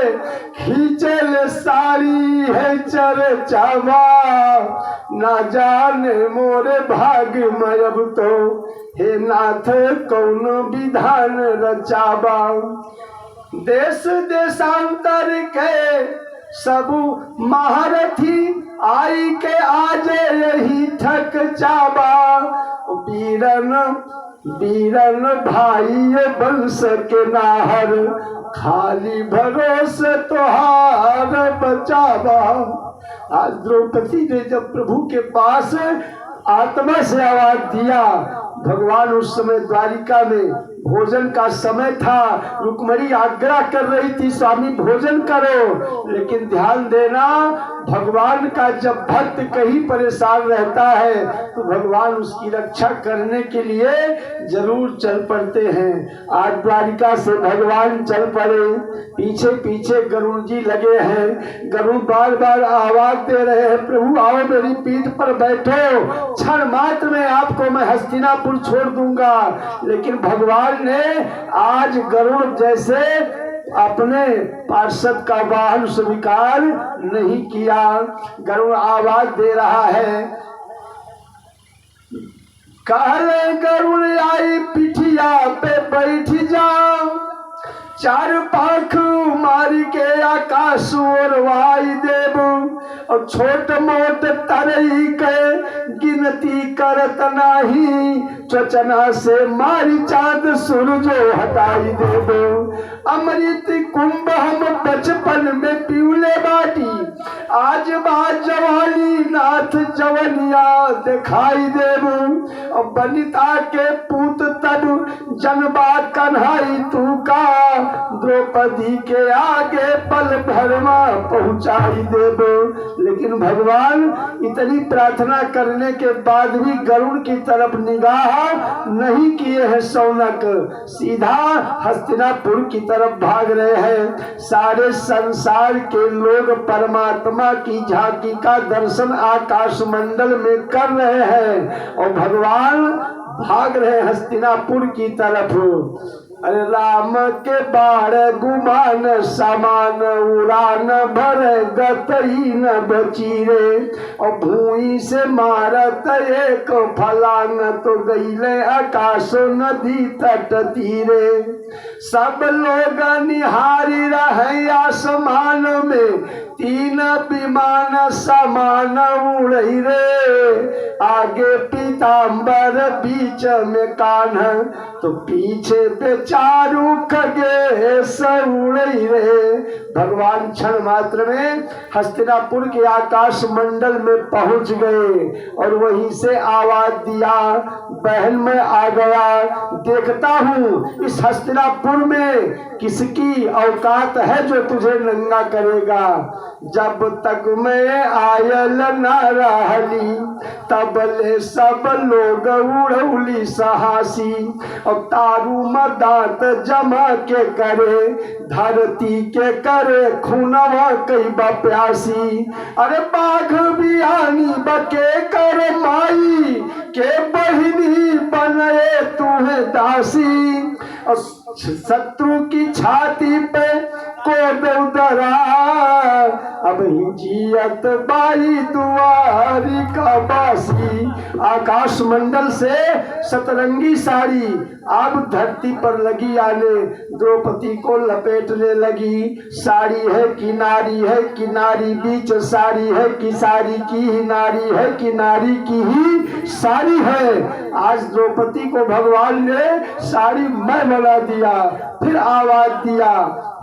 A: खींचल सारी है चरचावा, ना जाने मोरे भाग्य में अब तो हे नाथ कौन विधान रचाबा। देश देशांतर के सब महारथी आई के आज यही थक जाबा, वीरन वीरन भाई बंश के नाहर, खाली भरोसे तोहार बचावा। आज द्रौपदी ने जब प्रभु के पास आत्मा से आवाज दिया, भगवान उस समय द्वारिका में भोजन का समय था, रुक्मणी आग्रह कर रही थी स्वामी भोजन करो, लेकिन ध्यान देना भगवान का जब भक्त कहीं परेशान रहता है तो भगवान उसकी रक्षा करने के लिए जरूर चल पड़ते हैं। आज द्वारिका से भगवान चल पड़े, पीछे पीछे गरुड़ जी लगे हैं, गरुड़ बार बार आवाज दे रहे हैं, प्रभु आओ मेरी पीठ पर बैठो, क्षण मात्र में आपको मैं हस्तिनापुर छोड़ दूंगा। लेकिन भगवान भगवान ने आज गरुड़ जैसे अपने पार्षद का वाहन स्वीकार नहीं किया। गरुड़ आवाज दे रहा है, कहले गरुड़ आई पिठिया पे बैठ जाओ, चार पाख मारी के आकाश और वाई देव, और छोट मोट तरई के गिनती करत नाही, चचना से मारी चाँद सूरजो हटाई देव। अमृत कुंभ हम बचपन में पीले बाटी, आज बात जवानी नाथ जवनिया दिखाई देव। और बनिता के पूत तब जनबा कन्हाई तू का, द्रौपदी के आगे पल भरमा पहुंचाई देव। लेकिन भगवान इतनी प्रार्थना करने के बाद भी गरुड़ की तरफ निगाह नहीं किए हैं शौनक, सीधा हस्तिनापुर की तरफ भाग रहे हैं। सारे संसार के लोग परमात्मा की झांकी का दर्शन आकाश मंडल में कर रहे हैं और भगवान भाग रहे हस्तिनापुर की तरफ। अरे राम के बाण गुमान समान, उड़ान भर गतई न बची रे, और भूमि से मारत एक फलांग, तो गईले आकाश नदी तट तीरे। सब लोग निहारी रहे आसमान में, तीन विमान समान उड़ई रे, आगे पीताम्बर बीच में कान्हा, तो पीछे पे चारू खगेश उड़ई रे। भगवान क्षण मात्र में हस्तिनापुर के आकाश मंडल में पहुंच गए और वहीं से आवाज दिया, बहन मैं आ गया, देखता हूँ इस हस्तिनापुर में किसकी औकात है जो तुझे नंगा करेगा। जब तक मैं आयल न रहली, तब ले सब लोग उड़ौली सहासी, और तारू मदात जमा के करे, धरती के करे खूनवा कई प्यासी। अरे बाघ बिहानी बके कर माई, के बहिनी बने तुम्हें दासी, और शत्रु की छाती पे को दरा, अब हिजियत बाई दुआरी का बासी। आकाश मंडल से सतरंगी साड़ी अब धरती पर लगी आने, द्रौपदी को लपेटने लगी। साड़ी है कि नारी है कि नारी बीच साड़ी है कि साड़ी की ही नारी है कि नारी की ही साड़ी है। आज द्रौपदी को भगवान ने साड़ी मैं बना दिया। फिर आवाज दिया,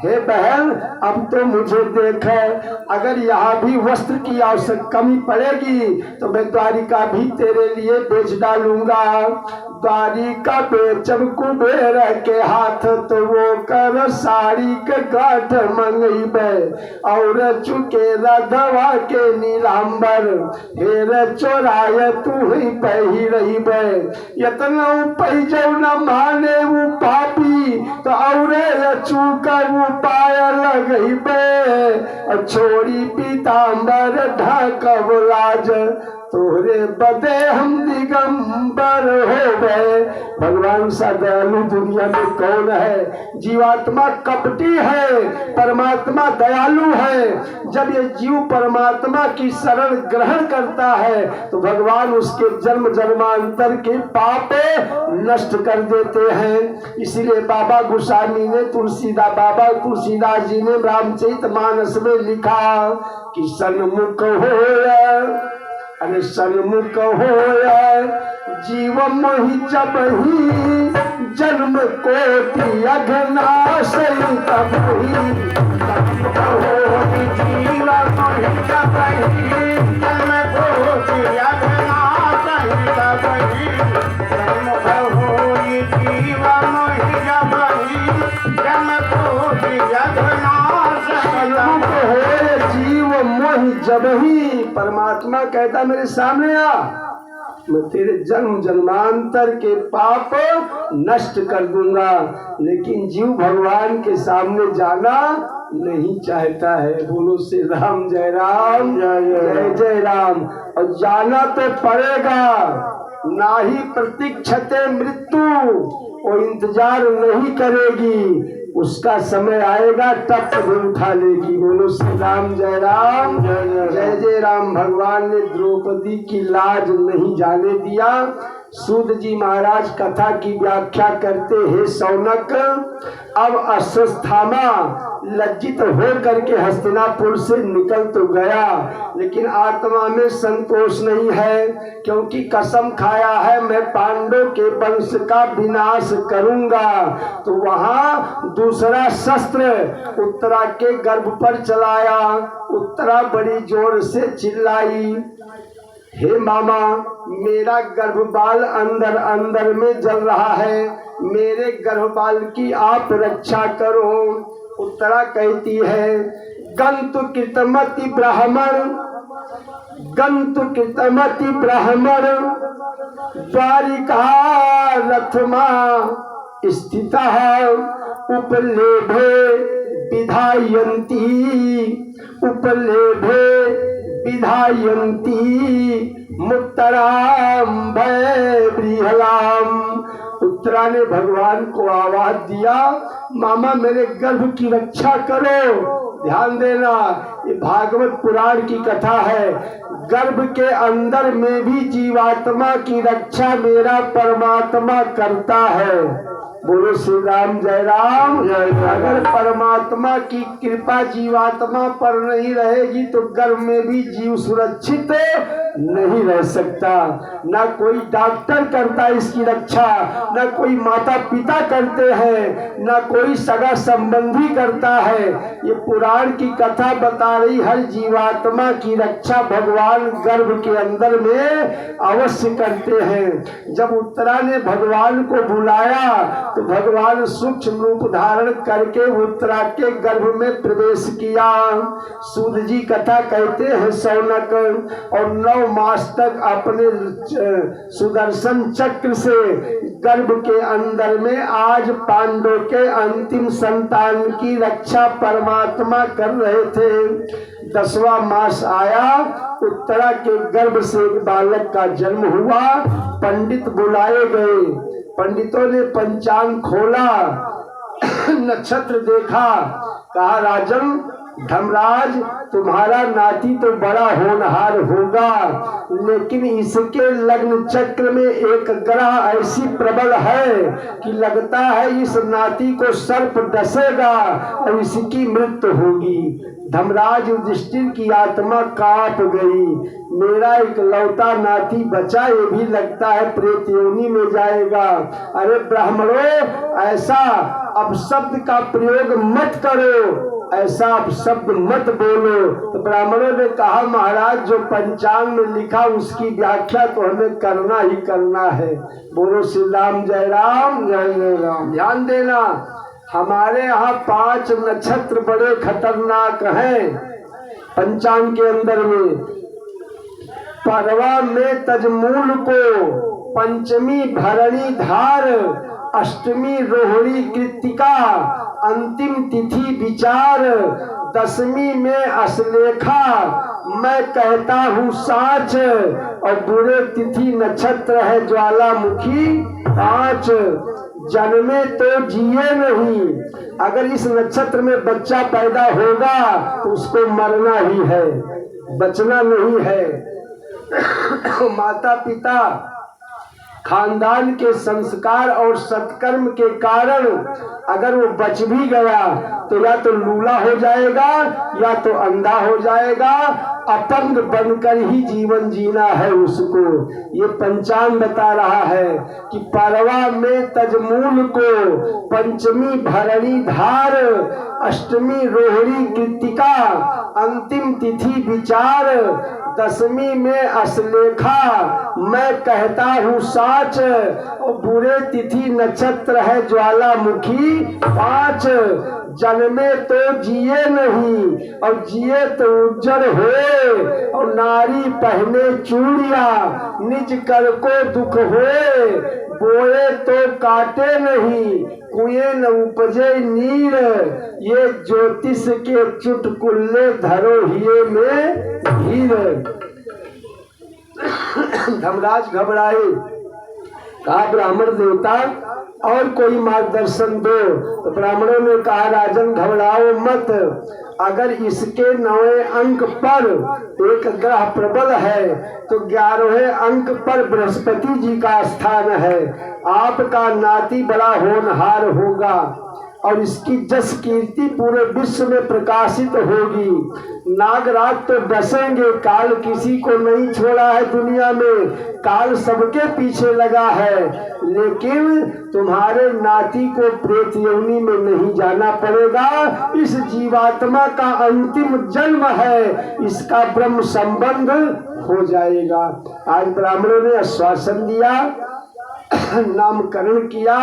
A: हे बहन अब तो मुझे देख, अगर यहाँ भी वस्त्र की आवश्यक कमी पड़ेगी तो मैं द्वारिका भी तेरे लिए बेच डालूंगा। द्वारिका बेचब कुबेर के हाथ, तो वो कर साड़ी के गांठ मंगईबे, और चुके रधवा के नीलांबर, हेर चोराय तू ही पही रहीबे। यतना पैजौ न माने वो पापी, तो औरे चूका वो पाया लगईबे, छोड़ी पीताम्बर ढाकब लाज, तोरे बदे हम दिगंबर हो गए। भगवान सा दयालु दुनिया में कौन है? जीवात्मा कपटी है, परमात्मा दयालु है। जब ये जीव परमात्मा की शरण ग्रहण करता है तो भगवान उसके जन्म जन्मांतर के पाप नष्ट कर देते हैं। इसीलिए बाबा गोस्वामी ने बाबा तुलसीदास जी ने रामचरितमानस में लिखा कि सन्मुख होया, अरे सन्मुख होया जीव मोहि जब ही, जन्म कोटि अघनाश तब ही। सन्मुख होई जीव मोहि जब ही, जन्म कोटि अघनाश तब ही। सन्मुख होई जीव मोहि जब ही, जन्म कोटि अघनाश तब ही। जीव मोहि जब ही, परमात्मा कहता मेरे सामने आ, मैं तेरे जन्म जन्मांतर के पाप नष्ट कर दूंगा। लेकिन जीव भगवान के सामने जाना नहीं चाहता है। बोलो श्री राम, जय राम, जय जय राम। और जाना तो पड़ेगा, ना ही प्रतीक्षते मृत्यु, वो इंतजार नहीं करेगी, उसका समय आएगा तब कभी उठा लेगी। बोलो श्री राम जय राम जय जय राम। भगवान ने द्रौपदी की लाज नहीं जाने दिया। सूत जी महाराज कथा की व्याख्या करते हैं, शौनक अब अश्वत्थामा लज्जित हो करके हस्तिनापुर से निकल तो गया, लेकिन आत्मा में संतोष नहीं है, क्योंकि कसम खाया है मैं पांडव के वंश का विनाश करूंगा। तो वहां दूसरा शस्त्र उत्तरा के गर्भ पर चलाया। उत्तरा बड़ी जोर से चिल्लाई, हे मामा, मेरा गर्भबाल अंदर अंदर में जल रहा है, मेरे गर्भबाल की आप रक्षा करो। उत्तरा कहती है, गंतु कृतमति ब्राह्मण, गंतु कृतमति ब्राह्मण, द्वारिका रथमा स्थिता उपलेभे विधायन्ती, उपलेभे विधायन्ती मुक्तराम भय बृहलाम। उत्तरा ने भगवान को आवाज दिया, मामा मेरे गर्भ की रक्षा करो। ध्यान देना, ये भागवत पुराण की कथा है। गर्भ के अंदर में भी जीवात्मा की रक्षा मेरा परमात्मा करता है। बोलो श्री राम जय राम। अगर परमात्मा की कृपा जीवात्मा पर नहीं रहेगी तो गर्भ में भी जीव सुरक्षित नहीं रह सकता। ना कोई डॉक्टर करता इसकी रक्षा, ना कोई माता पिता करते हैं, ना कोई सगा संबंधी करता है। ये पुराण की कथा बता रही, हर जीवात्मा की रक्षा भगवान गर्भ के अंदर में अवश्य करते हैं। जब उत्तरा ने भगवान को बुलाया तो भगवान सूक्ष्म रूप धारण करके उत्तरा के गर्भ में प्रवेश किया। सूत जी कथा कहते हैं, शौनक और 9 मास तक अपने सुदर्शन चक्र से गर्भ के अंदर में आज पांडव के अंतिम संतान की रक्षा परमात्मा कर रहे थे। 10वां मास आया, उत्तरा के गर्भ से एक बालक का जन्म हुआ। पंडित बुलाए गए, पंडितों ने पंचांग खोला, नक्षत्र देखा, कहा राजन धर्मराज तुम्हारा नाती तो बड़ा होनहार होगा, लेकिन इसके लग्न चक्र में एक ग्रह ऐसी प्रबल है कि लगता है इस नाती को सर्प डसेगा और इसकी मृत्यु होगी। धर्मराज युधिष्ठिर की आत्मा कांप गई, मेरा एक लौता नाती बचा, ये भी लगता है प्रेत योनि में जाएगा। अरे ब्राह्मणों, ऐसा अपशब्द का प्रयोग मत करो, ऐसा अपशब्द मत बोलो। तो ब्राह्मणों ने कहा महाराज जो पंचांग में लिखा उसकी व्याख्या तो हमें करना ही करना है। बोलो श्री राम जय राम जय जय राम। ध्यान देना, हमारे यहाँ 5 नक्षत्र बड़े खतरनाक हैं पंचांग के अंदर में। परवा में तजमूल को, पंचमी भरणी धार, अष्टमी रोहिणी कृत्तिका, अंतिम तिथि विचार, 10वीं में अश्लेखा, मैं कहता हूँ साच, और बुरे तिथि नक्षत्र है ज्वालामुखी 5। जन्मे तो जिए नहीं, अगर इस नक्षत्र में बच्चा पैदा होगा तो उसको मरना ही है, बचना नहीं है। माता पिता खानदान के संस्कार और सत्कर्म के कारण अगर वो बच भी गया तो या तो लूला हो जाएगा या तो अंधा हो जाएगा, अपंग बनकर ही जीवन जीना है उसको। ये पंचांग बता रहा है कि परवा में तजमूल को, पंचमी भरणी धार, अष्टमी रोहिणी कृत्तिका, अंतिम तिथि विचार, 10वीं में अश्लेखा, मैं कहता हूँ साच, और बुरे तिथि नक्षत्र है ज्वालामुखी 5। जन्मे तो जिए नहीं और जिए तो उज्जर होए, और नारी पहने चूड़िया निज कर को दुख होए, बोए तो काटे नहीं कुएं न उपजे नीर, ये ज्योतिष के चुटकुल्ले धरो हिये में धीर। धर्मराज घबराए, कहा ब्राह्मण देवता और कोई मार्गदर्शन दो। तो ब्राह्मणों ने कहा राजन घबराओ मत, अगर इसके 9वें अंक पर एक ग्रह प्रबल है तो 11वें अंक पर बृहस्पति जी का स्थान है। आपका नाती बड़ा होनहार होगा और इसकी जस कीर्ति पूरे विश्व में प्रकाशित होगी। नागराज तो डसेंगे, काल किसी को नहीं छोड़ा है दुनिया में, काल सबके पीछे लगा है, लेकिन तुम्हारे नाती को प्रेत योनि में नहीं जाना पड़ेगा। इस जीवात्मा का अंतिम जन्म है, इसका ब्रह्म संबंध हो जाएगा। आज ब्राह्मणों ने आश्वासन दिया, नामकरण किया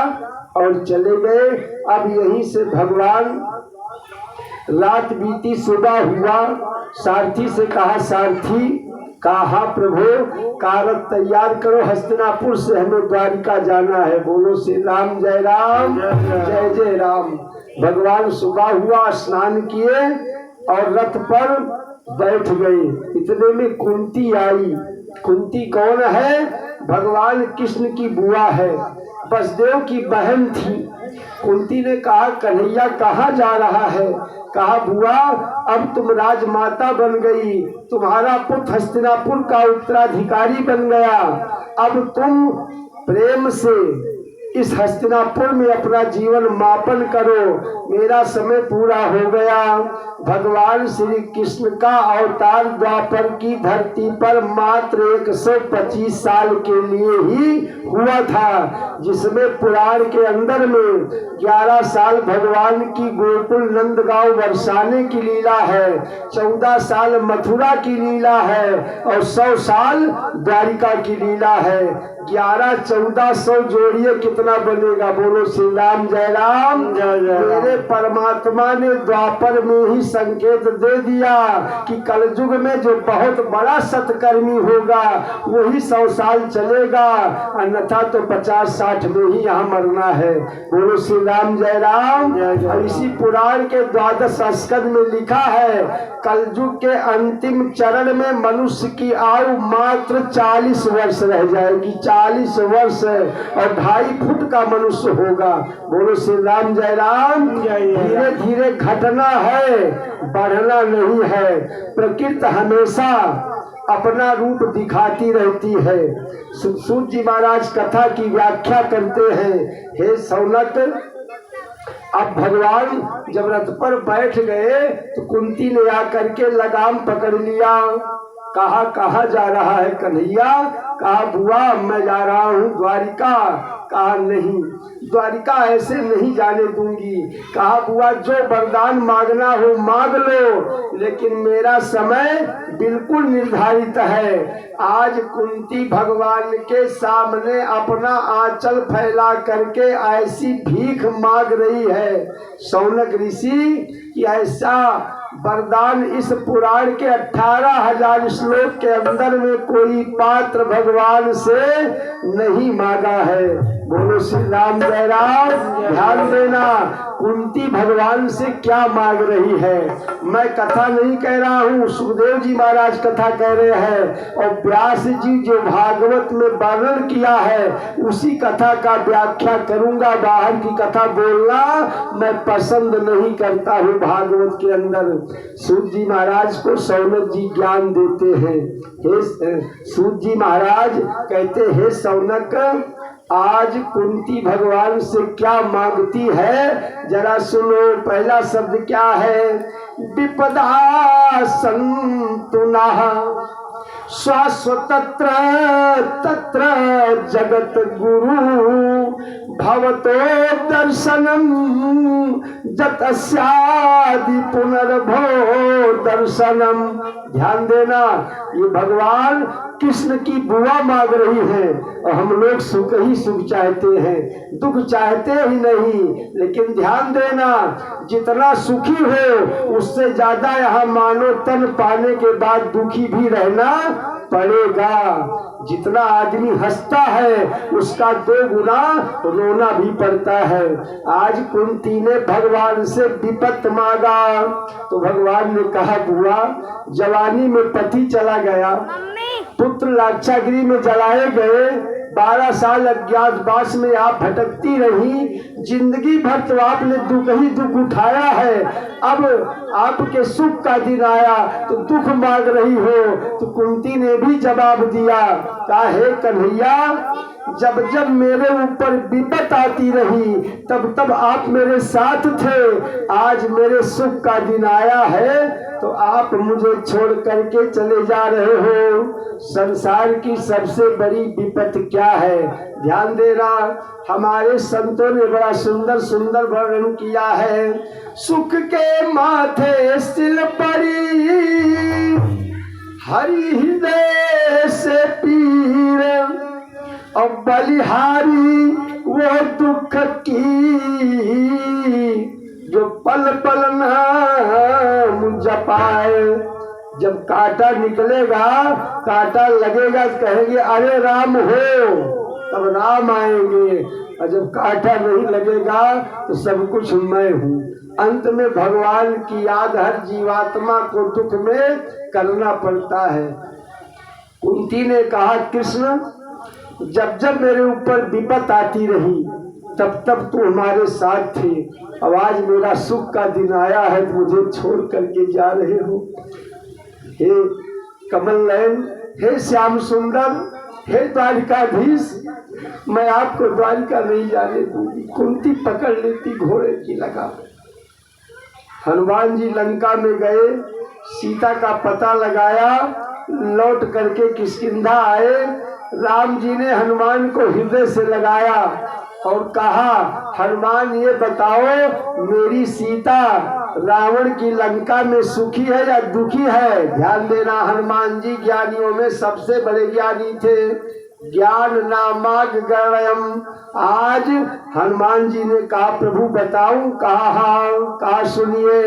A: और चले गए। अब यहीं से भगवान, रात बीती सुबह हुआ, सारथी से कहा, सारथी कहा प्रभु कारत तैयार करो, हस्तिनापुर से हमें द्वारिका जाना है। बोलो श्री राम, जय राम, जय जय राम। भगवान सुबह हुआ, स्नान किए और रथ पर बैठ गए। इतने में कुंती आई। कुंती कौन है? भगवान कृष्ण की बुआ है, वसुदेव की बहन थी। कुंती ने कहा कन्हैया कहाँ जा रहा है? कहा बुआ अब तुम राजमाता बन गई, तुम्हारा पुत्र हस्तिनापुर का उत्तराधिकारी बन गया, अब तुम प्रेम से इस हस्तिनापुर में अपना जीवन मापन करो, मेरा समय पूरा हो गया। भगवान श्री कृष्ण का अवतार द्वापर की धरती पर मात्र 125 साल के लिए ही हुआ था, जिसमें पुराण के अंदर में 11 साल भगवान की गोकुल नंदगांव बरसाने की लीला है, 14 साल मथुरा की लीला है और 100 साल द्वारिका की लीला है। 11-1400 जोड़िए कितना बनेगा? बोलो श्री राम, जय राम, जय जय। मेरे परमात्मा ने द्वापर में ही संकेत दे दिया कि कलयुग में जो बहुत बड़ा सत्कर्मी होगा वही 100 साल चलेगा, अन्यथा तो 50-60 में ही यहाँ मरना है। बोलो श्री राम, जय राम, जय जय। और इसी पुराण के 12 स्कंद में लिखा है कलयुग के अंतिम चरण में मनुष्य की आयु मात्र 40 वर्ष रह जाएगी, 40 वर्ष और 2.5 फुट का मनुष्य होगा। बोलो श्री राम, जय राम। धीरे धीरे घटना है, बढ़ना नहीं है। प्रकृति हमेशा अपना रूप दिखाती रहती है। सूत जी महाराज कथा की व्याख्या करते हैं, हे सौनक अब भगवान जब रथ पर बैठ गए तो कुंती ने आकर के लगाम पकड़ लिया। कहा कहाँ जा रहा है कन्हैया? कहा बुआ मैं जा रहा हूँ द्वारिका। कहा नहीं, द्वारिका ऐसे नहीं जाने दूंगी। कहा बुआ जो वरदान मांगना हो मांग लो, लेकिन मेरा समय बिल्कुल निर्धारित है। आज कुंती भगवान के सामने अपना आंचल फैला करके ऐसी भीख मांग रही है सौनक ऋषि कि ऐसा वरदान इस पुराण के 18,000 श्लोक के अंदर में कोई पात्र भगवान से नहीं मांगा है। बोलो श्री राम, जय राम। ध्यान देना कुंती भगवान से क्या मांग रही है। मैं कथा नहीं कह रहा हूँ, सुखदेव जी महाराज कथा कह रहे हैं और व्यास जी जो भागवत में वर्णन किया है उसी कथा का व्याख्या करूंगा। बाहर की कथा बोलना मैं पसंद नहीं करता हूँ। भागवत के अंदर सूत जी महाराज को सौनक जी ज्ञान देते हैं। हे सूत जी महाराज कहते हैं सौनक आज कुंती भगवान से क्या मांगती है जरा सुनो। पहला शब्द क्या है? विपदा संतुना शाश्वतत्र तत्र जगत गुरु भवतो दर्शनम जतस्यादि पुनर्भो दर्शनम। ध्यान देना, ये भगवान कृष्ण की बुआ मांग रही है और हम लोग सुख ही सुख चाहते हैं, दुख चाहते ही नहीं। लेकिन ध्यान देना, जितना सुखी हो उससे ज्यादा यहाँ मानो तन पाने के बाद दुखी भी रहना पड़ेगा। जितना आदमी हंसता है उसका 2 गुना रोना भी पड़ता है। आज कुंती ने भगवान से विपत्ति मांगा तो भगवान ने कहा बुआ जवानी में पति चला गया, पुत्र लाक्षागृह में जलाए गए, 12 साल अज्ञातवास में आप भटकती रही, जिंदगी भर तो आपने दुख ही दुख उठाया है। अब आपके सुख का दिन आया तो दुख मांग रही हो। तो कुंती ने भी जवाब दिया, कहा हे कन्हैया, जब जब मेरे ऊपर विपत आती रही तब तब आप मेरे साथ थे। आज मेरे सुख का दिन आया है तो आप मुझे छोड़ करके चले जा रहे हो। संसार की सबसे बड़ी विपत क्या है? ध्यान देना, हमारे संतों ने बड़ा सुंदर सुंदर वर्णन किया है। सुख के माथे सिल पड़ी, हरि हृदय से पीर, और बलिहारी वो दुख की, जो पल पल नाम जपाए। जब कांटा निकलेगा, कांटा लगेगा, कहेंगे अरे राम हो, तब राम आएंगे। और जब कांटा नहीं लगेगा तो सब कुछ मैं हूँ। अंत में भगवान की याद हर जीवात्मा को दुख में करना पड़ता है। कुंती ने कहा, कृष्ण, जब जब मेरे ऊपर विपत आती रही तब तब तू हमारे साथ थे। अब आज मेरा सुख का दिन आया है तो मुझे छोड़ करके जा रहे हो। हे कमल नयन, हे श्याम सुंदर, हे द्वारिकाधीश, मैं आपको द्वारिका नहीं जाने दूंगी। कुंती पकड़ लेती घोड़े की लगा। हनुमान जी लंका में गए, सीता का पता लगाया, लौट करके किष्किंधा आए। राम जी ने हनुमान को हृदय से लगाया और कहा, हनुमान ये बताओ, मेरी सीता रावण की लंका में सुखी है या दुखी है? ध्यान देना, हनुमान जी ज्ञानियों में सबसे बड़े ज्ञानी थे। ज्ञान नामाग गणयम। आज हनुमान जी ने कहा, प्रभु बताऊं? कहा सुनिए।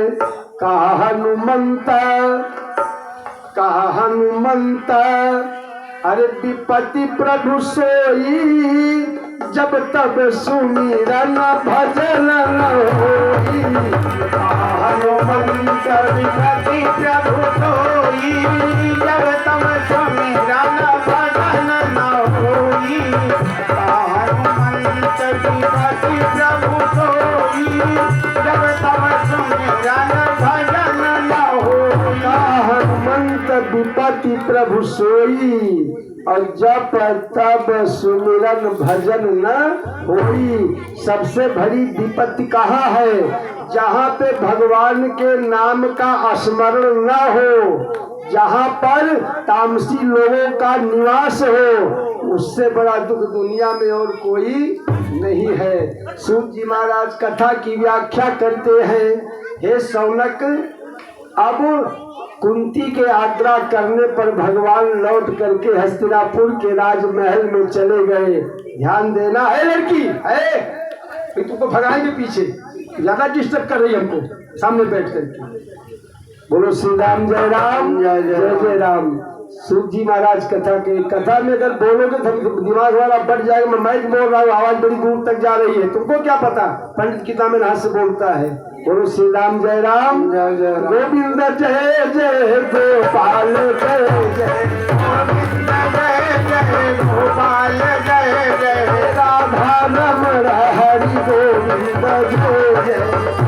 A: कहा हनुमंत, अरे विपत्ति प्रभु सोई, जब तब सुमिरन भजन न होई। हनुमंत विपत्ति प्रभु सोई, जब तब सुमिरन भजन न होई। हनुमंत विपत्ति प्रभु सोई, जब तब सुमिरन भजन न होई। हनुमंत विपत्ति प्रभु सोई, और जब तब सुमिरन भजन न होई। सबसे बड़ी विपत्ति कहाँ है? जहाँ पे भगवान के नाम का स्मरण न हो, जहाँ पर तामसी लोगों का निवास हो, उससे बड़ा दुख दुनिया में और कोई नहीं है। सूत जी महाराज कथा की व्याख्या करते हैं, हे शौनक, अब कुंती के आग्रह करने पर भगवान लौट करके हस्तिनापुर के राजमहल में चले गए। ध्यान देना है लड़की है, तुमको भगाएंगे पीछे, ज्यादा डिस्टर्ब कर रही हमको सामने बैठ करके। बोलो श्री राम, जय राम, जय जय जय राम। सूत जी महाराज कथा में अगर बोलोगे तो दिमाग वाला बढ़ जाएगा। मैं माइक बोल रहा हूँ, आवाज बड़ी दूर तक जा रही है, तुमको क्या पता? पंडित किताब में हाथ से बोलता है। बोलो श्री राम, जय राम, जय जय गोविंद, जय जय गोपाल, जय जय गोविंद, जय जय गोपाल, जय जय राधा रमण हरि गोविंद, जय जय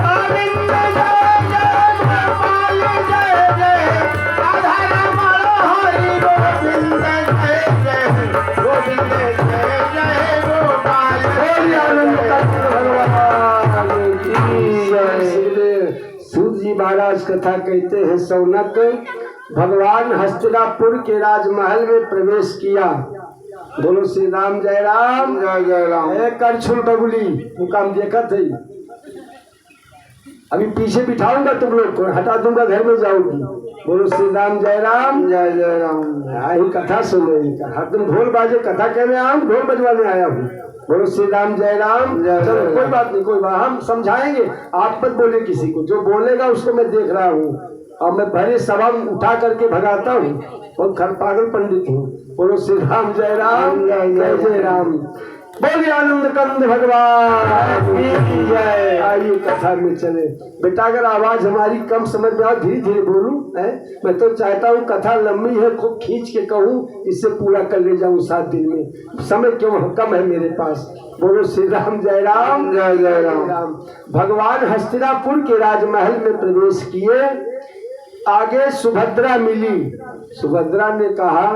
A: गोविंद, जय जय गोपाल, जय जय राधा रमण हरि गोविंद, जय जय गोविंद, जय जय गोपाल। सूत जी महाराज कथा कहते हैं, शौनक, भगवान हस्तिनापुर के राजमहल में प्रवेश किया। बोलो श्री राम, जय राम, जय जय राम। करछुल बबुली मुकाम देखा थे, अभी पीछे बिठाऊंगा तुम लोग को, हटा दूंगा, घर में जाऊंगी। बोलो श्री राम, जय राम, जय जय राम। यही कथा सुनो, इनका हर दिन ढोल बाजे, कथा कहने आया हूँ, ढोल बजवाने आया हूँ। बोलो श्री राम, जय राम, चलो कोई बात नहीं, कोई बात, हम समझाएंगे, आप मत बोले किसी को, जो बोलेगा उसको मैं देख रहा हूँ और मैं भरे सभा उठा करके भगाता हूँ, बहुत पागल पंडित हूँ। बोलो श्री राम, जय राम, जय जय राम। बोलिए आनंद कंद भगवान की जय। आइए कथा में चले। बेटा अगर आवाज हमारी कम समझ में आओ, धीरे धीरे बोलूं है। मैं तो चाहता हूँ कथा लंबी है, खूब खींच के कहूँ, इससे पूरा कर ले जाऊं 7 दिन में। समय क्यों कम है मेरे पास। बोलो श्री राम, जय राम, जय जय राम। भगवान हस्तिनापुर के राजमहल में प्रवेश किए। आगे सुभद्रा मिली। सुभद्रा ने कहा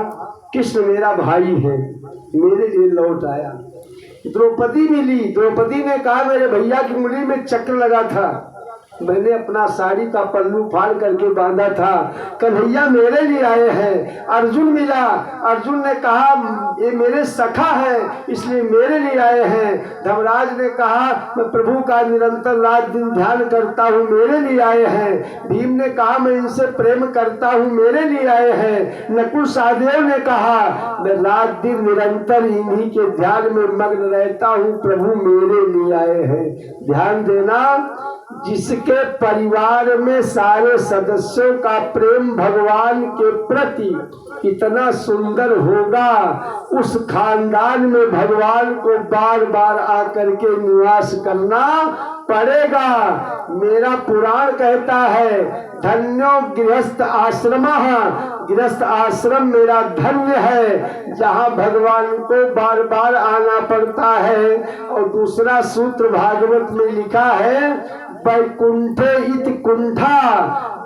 A: कृष्ण मेरा भाई है, मेरे लिए लौट आया। द्रौपदी मिली। द्रौपदी ने कहा मेरे भैया की मुड़ी में चक्र लगा था, मैंने अपना साड़ी का पल्लू फाड़ करके बांधा था, कन्हैया मेरे लिए आए हैं। अर्जुन मिला। अर्जुन ने कहा ये मेरे सखा है, इसलिए मेरे लिए आए हैं। धर्मराज ने कहा मैं प्रभु का निरंतर रात दिन ध्यान करता हूँ, मेरे लिए आए हैं। भीम ने कहा मैं इनसे प्रेम करता हूँ, मेरे लिए आए हैं। नकुल सहदेव ने कहा मैं रात दिन निरंतर इन्हीं के ध्यान में मग्न रहता हूँ, प्रभु मेरे लिए आए हैं। ध्यान देना, जिसके परिवार में सारे सदस्यों का प्रेम भगवान के प्रति इतना सुंदर होगा, उस खानदान में भगवान को बार बार आकर के निवास करना पड़ेगा। मेरा पुराण कहता है धन्यो गृहस्थ आश्रम, गृहस्थ आश्रम मेरा धन्य है, जहाँ भगवान को बार बार आना पड़ता है। और दूसरा सूत्र भागवत में लिखा है वैकुंठे इति कुंठा।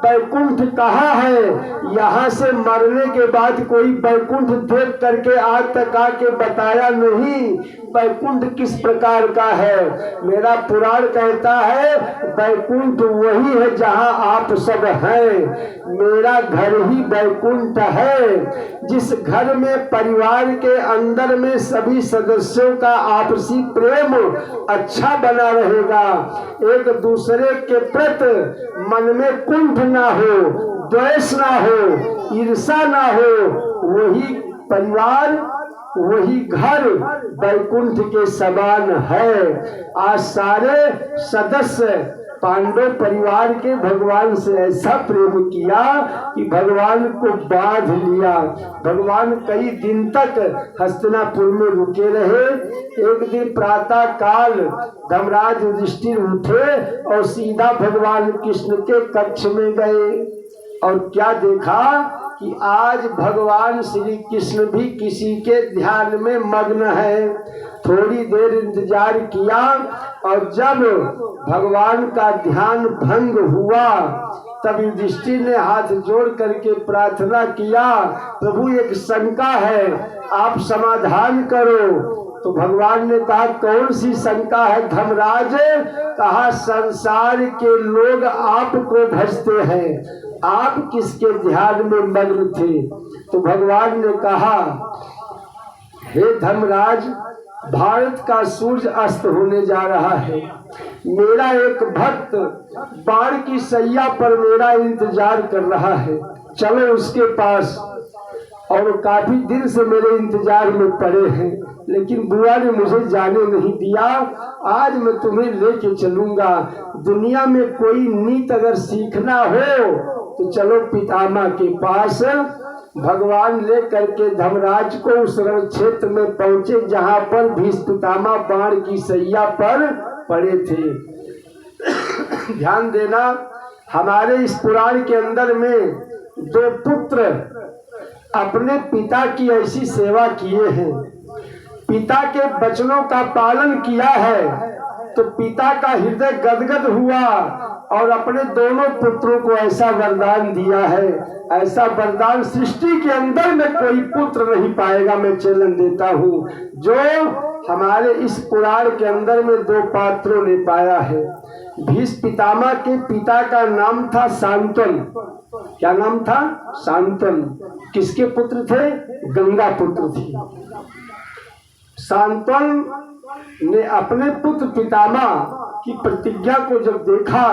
A: वैकुंठ कहाँ है? यहाँ से मरने के बाद कोई वैकुंठ देख करके आज तक आके बताया नहीं वैकुंठ किस प्रकार का है। मेरा पुराण कहता है वैकुंठ वही है जहाँ आप सब हैं। मेरा घर ही वैकुंठ है। जिस घर में परिवार के अंदर में सभी सदस्यों का आपसी प्रेम अच्छा बना रहेगा, एक दूसरे के प्रति मन में कुंठ ना हो, द्वेष ना हो, ईर्षा ना हो, वही परिवार वही घर वैकुंठ के समान है। आज सारे सदस्य पांडव परिवार के भगवान से ऐसा प्रेम किया कि भगवान को बांध लिया। भगवान कई दिन तक हस्तिनापुर में रुके रहे। एक दिन प्रातः काल धर्मराज युधिष्ठिर उठे और सीधा भगवान कृष्ण के कक्ष में गए और क्या देखा कि आज भगवान श्री कृष्ण भी किसी के ध्यान में मग्न है। थोड़ी देर इंतजार किया और जब भगवान का ध्यान भंग हुआ तब युधिष्ठिर ने हाथ जोड़ करके प्रार्थना किया, प्रभु एक शंका है, आप समाधान करो। तो भगवान ने कहा कौन सी शंका है धर्मराज? कहा संसार के लोग आपको भजते हैं, आप किसके ध्यान में मग्न थे? तो भगवान ने कहा हे धर्मराज, भारत का सूरज अस्त होने जा रहा है। मेरा एक भक्त बाण की सैया पर मेरा इंतजार कर रहा है, चलो उसके पास। और काफी दिन से मेरे इंतजार में पड़े हैं, लेकिन बुआ ने मुझे जाने नहीं दिया। आज मैं तुम्हें लेके चलूंगा। दुनिया में कोई नीति अगर सीखना हो तो चलो पितामह के पास। भगवान ले करके धर्मराज को उस रण क्षेत्र में पहुंचे जहां पर भीष्म पितामह बाण की सैया पर पड़े थे। ध्यान देना, हमारे इस पुराण के अंदर में 2 पुत्र अपने पिता की ऐसी सेवा किए हैं, पिता के वचनों का पालन किया है, तो पिता का हृदय गदगद हुआ और अपने दोनों पुत्रों को ऐसा वरदान दिया है। ऐसा वरदान सृष्टि के अंदर में कोई पुत्र नहीं पाएगा। मैं चैलेंज देता हूँ, जो हमारे इस पुराण के अंदर में 2 पात्रों ने पाया है। भीष्म पितामह के पिता का नाम था शांतनु। क्या नाम था? शांतनु। किसके पुत्र थे? गंगा पुत्र थे। शांतनु ने अपने पुत्र पितामह की प्रतिज्ञा को जब देखा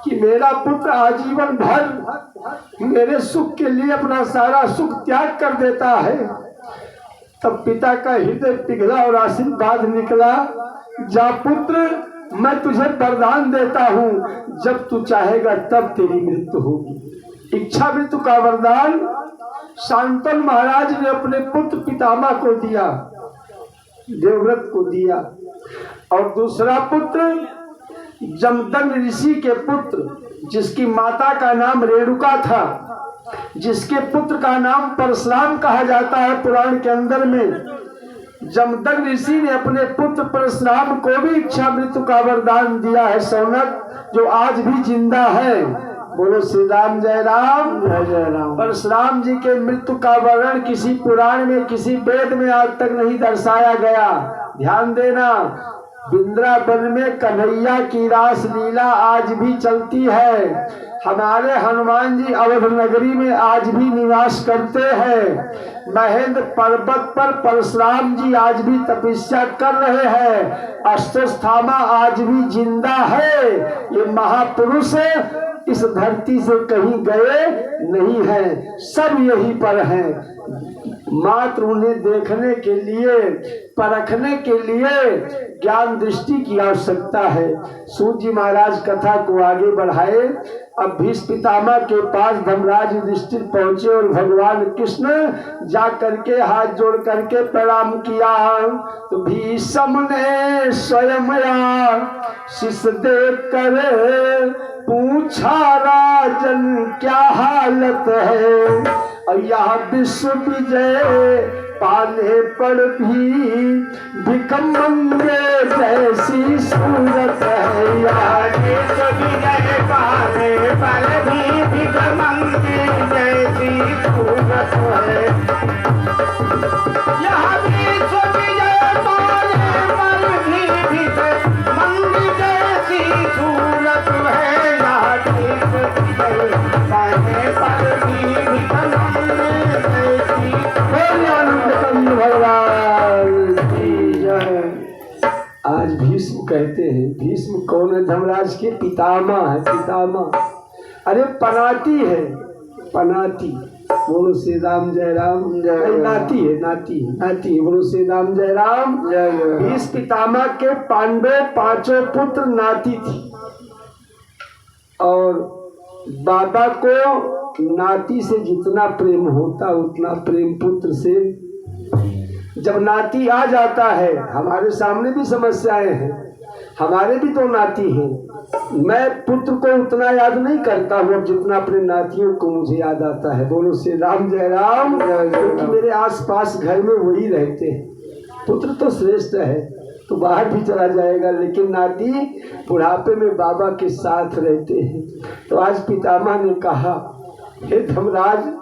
A: कि मेरा पुत्र आजीवन भर मेरे सुख के लिए अपना सारा सुख त्याग कर देता है, तब पिता का हृदय पिघला और आशीर्वाद निकला, जा पुत्र, मैं तुझे वरदान देता हूँ, जब तू चाहेगा तब तेरी मृत्यु होगी। इच्छा मृत्यु का वरदान शांतनु महाराज ने अपने पुत्र पितामह को दिया, देवव्रत को दिया। और दूसरा पुत्र जमदग्नि ऋषि के पुत्र जिसकी माता का नाम रेणुका था, जिसके पुत्र का नाम परशुराम कहा जाता है पुराण के अंदर में, जमदग्नि ऋषि ने अपने पुत्र परशुराम को भी इच्छा मृत्यु का वरदान दिया है सौनक, जो आज भी जिंदा है। बोलो श्री राम जय राम जय जय राम। परशुराम जी के मृत्यु का वर्णन किसी पुराण में, किसी वेद में आज तक नहीं दर्शाया गया। ध्यान देना, वृंदावन में कन्हैया की रास लीला आज भी चलती है। हमारे हनुमान जी अवध नगरी में आज भी निवास करते हैं। महेंद्र पर्वत पर परशुराम जी आज भी तपस्या कर रहे हैं। अश्वत्थामा आज भी जिंदा है। ये महापुरुष इस धरती से कहीं गए नहीं हैं, सब यहीं पर हैं। मात्र उन्हें देखने के लिए, परखने के लिए ज्ञान दृष्टि की आवश्यकता है। सूत जी महाराज कथा को आगे बढ़ाए। अब भीष्म पितामह के पास धर्मराज युधिष्ठिर पहुंचे और भगवान कृष्ण जा करके हाथ जोड़ करके प्रणाम किया। तो भीष्म ने स्वयं शीश देख कर पूछा, राजन क्या हालत है? और यह विश्व विजय पाने पर भी भिखमंगे जैसी सूरत है। विश्व विजय पाने पर भी भिखमंगे जैसी सूरत है। यह विश्व विजय पाने पर भी भिखमंगे जैसी सूरत है। आज भीष्म कहते हैं, भीष्म कौन है? धर्मराज के पितामह है, पितामह। अरे पनाती है, पनाती। बोलो श्री राम जय राम जय। नाती है, नाती है, नाती है। बोलो श्री राम जय राम जय। भीष्म पितामह के पांडव पांचों पुत्र नाती थी, और बाबा को नाती से जितना प्रेम होता उतना प्रेम पुत्र से। जब नाती आ जाता है, हमारे सामने भी समस्याएं हैं, हमारे भी तो नाती हैं। मैं पुत्र को उतना याद नहीं करता हूँ जितना अपने नातियों को मुझे याद आता है। बोलो श्री राम जय राम, क्योंकि मेरे आसपास घर में वही रहते हैं। पुत्र तो श्रेष्ठ है, तो बाहर भी चला जाएगा, लेकिन नाती बुढ़ापे में बाबा के साथ रहते हैं। तो आज पितामह ने कहा, हे धर्मराज,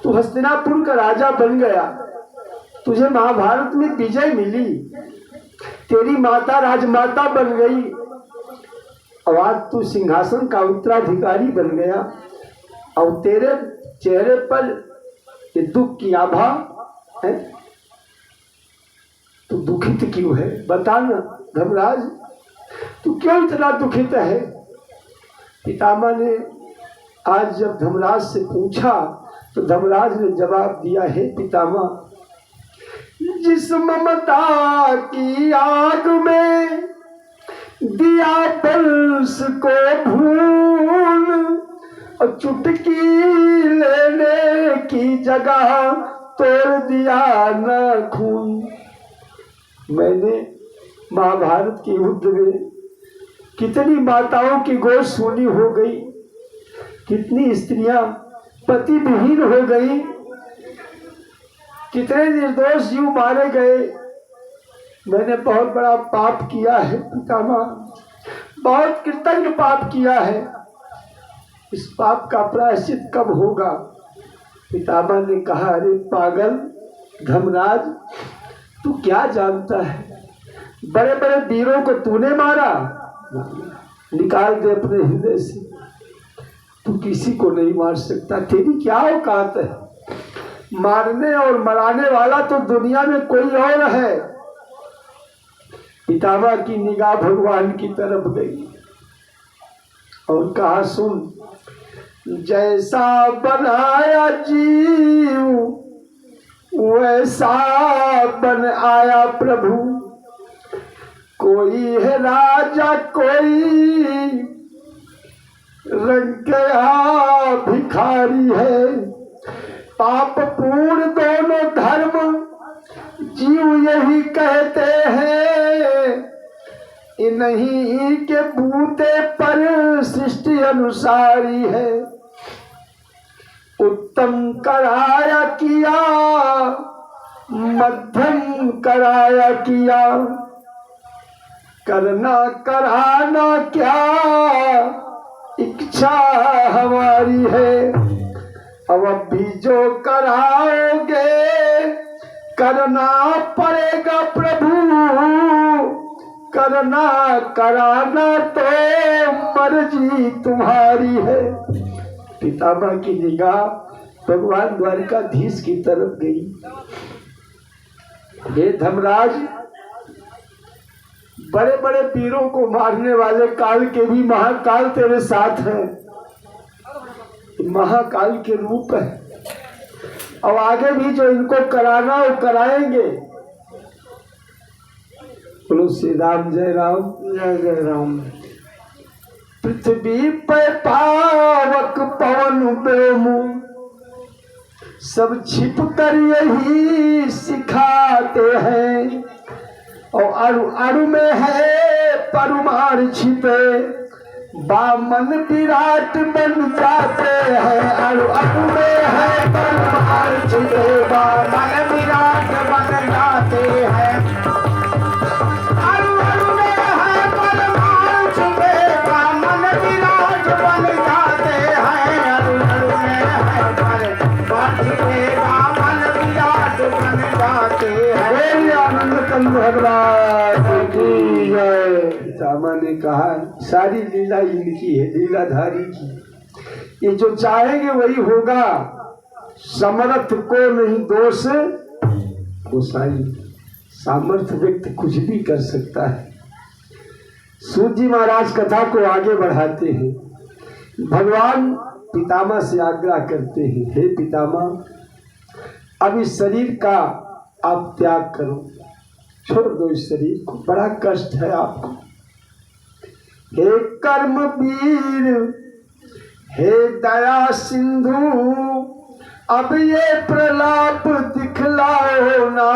A: तू हस्तिनापुर का राजा बन गया, तुझे महाभारत में विजय मिली, तेरी माता राजमाता बन गई, और आज तू सिंहासन का उत्तराधिकारी बन गया, और तेरे चेहरे पर ये दुख की आभा है। तू दुखित क्यों है? बता ना धर्मराज, तू क्यों इतना दुखित है? पितामह ने आज जब धर्मराज से पूछा तो धर्मराज ने जवाब दिया, है पितामह, जिस ममता की आग में दिया पल्स को भूल, और चुटकी लेने की जगह तोड़ दिया न खून। मैंने महाभारत के युद्ध में कितनी माताओं की गोद सूनी हो गई, कितनी स्त्रियां पति विहीन हो गई, कितने निर्दोष जीव मारे गए। मैंने बहुत बड़ा पाप किया है पितामह, बहुत कृतज्ञ पाप किया है। इस पाप का प्रायश्चित कब होगा? पितामह ने कहा, अरे पागल धर्मराज, तू क्या जानता है? बड़े बड़े वीरों को तूने मारा, निकाल दे अपने हृदय से। तू किसी को नहीं मार सकता, तेरी क्या औकात है? मारने और मराने वाला तो दुनिया में कोई और है। पितामह की निगाह भगवान की तरफ गई और कहा, सुन, जैसा बनाया जीव वैसा बन आया प्रभु। कोई है राजा, कोई रंग गया भिखारी है। पाप पूर्ण दोनों धर्म जीव यही कहते हैं, ये नहीं के बूते पर सृष्टि अनुसारी है। उत्तम कराया किया, मध्यम कराया किया, करना कराना क्या इच्छा हमारी है। अब भी जो कराओगे करना पड़ेगा प्रभु, करना कराना तो मर्जी तुम्हारी है। पितामह की निगाह भगवान द्वारिकाधीश की तरफ गई। हे धर्मराज, बड़े बड़े पीरों को मारने वाले काल के भी महाकाल तेरे साथ हैं। महाकाल के रूप है। और आगे भी जो इनको कराना वो कराएंगे। बोलो श्री राम, जय राम, जय जय राम। पृथ्वी पे पावक पवन बेमु सब छिप कर यही सिखाते हैं। और अणु अणु में है परमाणु छिपे, बामन विराट बन जाते हैं। अणु अणु में है परमाणु छिपे, बामन विराट बन जाते हैं। अणु अणु में है परमाणु छिपे, बामन विराट बन जाते हैं। अणु अणु में है परमाणु छिपे, बामन विराट बन जाते हैं। आनंद कंद भगवान की जय। पितामह ने कहा सारी लीला इनकी है, लीलाधारी की। ये जो चाहेंगे वही होगा। समर्थ को नहीं दोष गोसाई। सामर्थ्य व्यक्ति कुछ भी कर सकता है। सूत जी महाराज कथा को आगे बढ़ाते हैं। भगवान पितामह से आग्रह करते हैं, हे पितामह, अब इस शरीर का आप त्याग करो, छोड़ दो इस शरीर को, बड़ा कष्ट है आपको। हे कर्म वीर, हे दया सिंधु, अब ये प्रलाप दिखलाओ ना।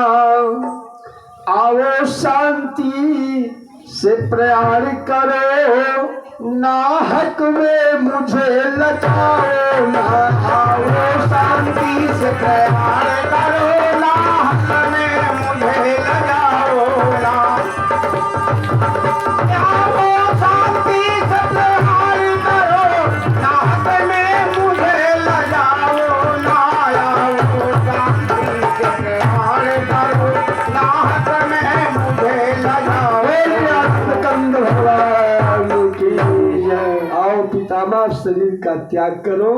A: आओ शांति से प्रयाण करो, ना हक में मुझे लजाओ ना। आओ शांति से प्रयाण करो, ना हक में मुझे लजाओ ना। आओ शांति से प्रयाण करो, ना हक में मुझे लजाओ ना। आओ शांति से प्रयाण करो, ना हक में मुझे लजाओ। कंद भगवान की जय। आओ पितामह, शरीर का त्याग करो।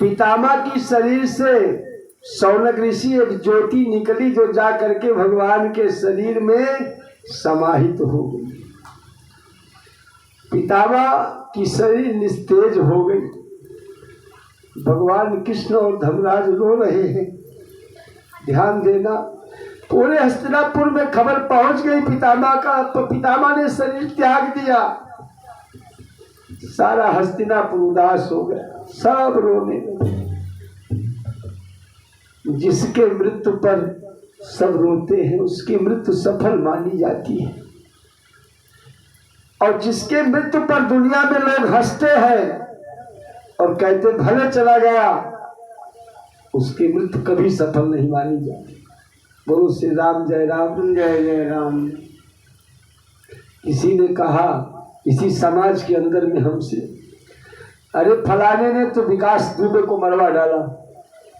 A: पितामह की शरीर से शौनक ऋषि एक ज्योति निकली जो जा करके भगवान के शरीर में समाहित हो गई। पितामह की शरीर निस्तेज हो गई। भगवान कृष्ण और धर्मराज रो रहे हैं। ध्यान देना, पूरे हस्तिनापुर में खबर पहुंच गई पितामह का, तो पितामह ने शरीर त्याग दिया। सारा हस्तिनापुर उदास हो गया, सब रोने लगे। जिसके मृत्यु पर सब रोते हैं उसकी मृत्यु सफल मानी जाती है, और जिसके मृत्यु पर दुनिया में लोग हंसते हैं और कहते भले चला गया, उसकी मृत्यु कभी सफल नहीं मानी जाती। बोलो श्री राम, जय राम, जय जय राम। किसी ने कहा इसी समाज के अंदर में हमसे, अरे फलाने ने तो विकास दुबे को मरवा डाला,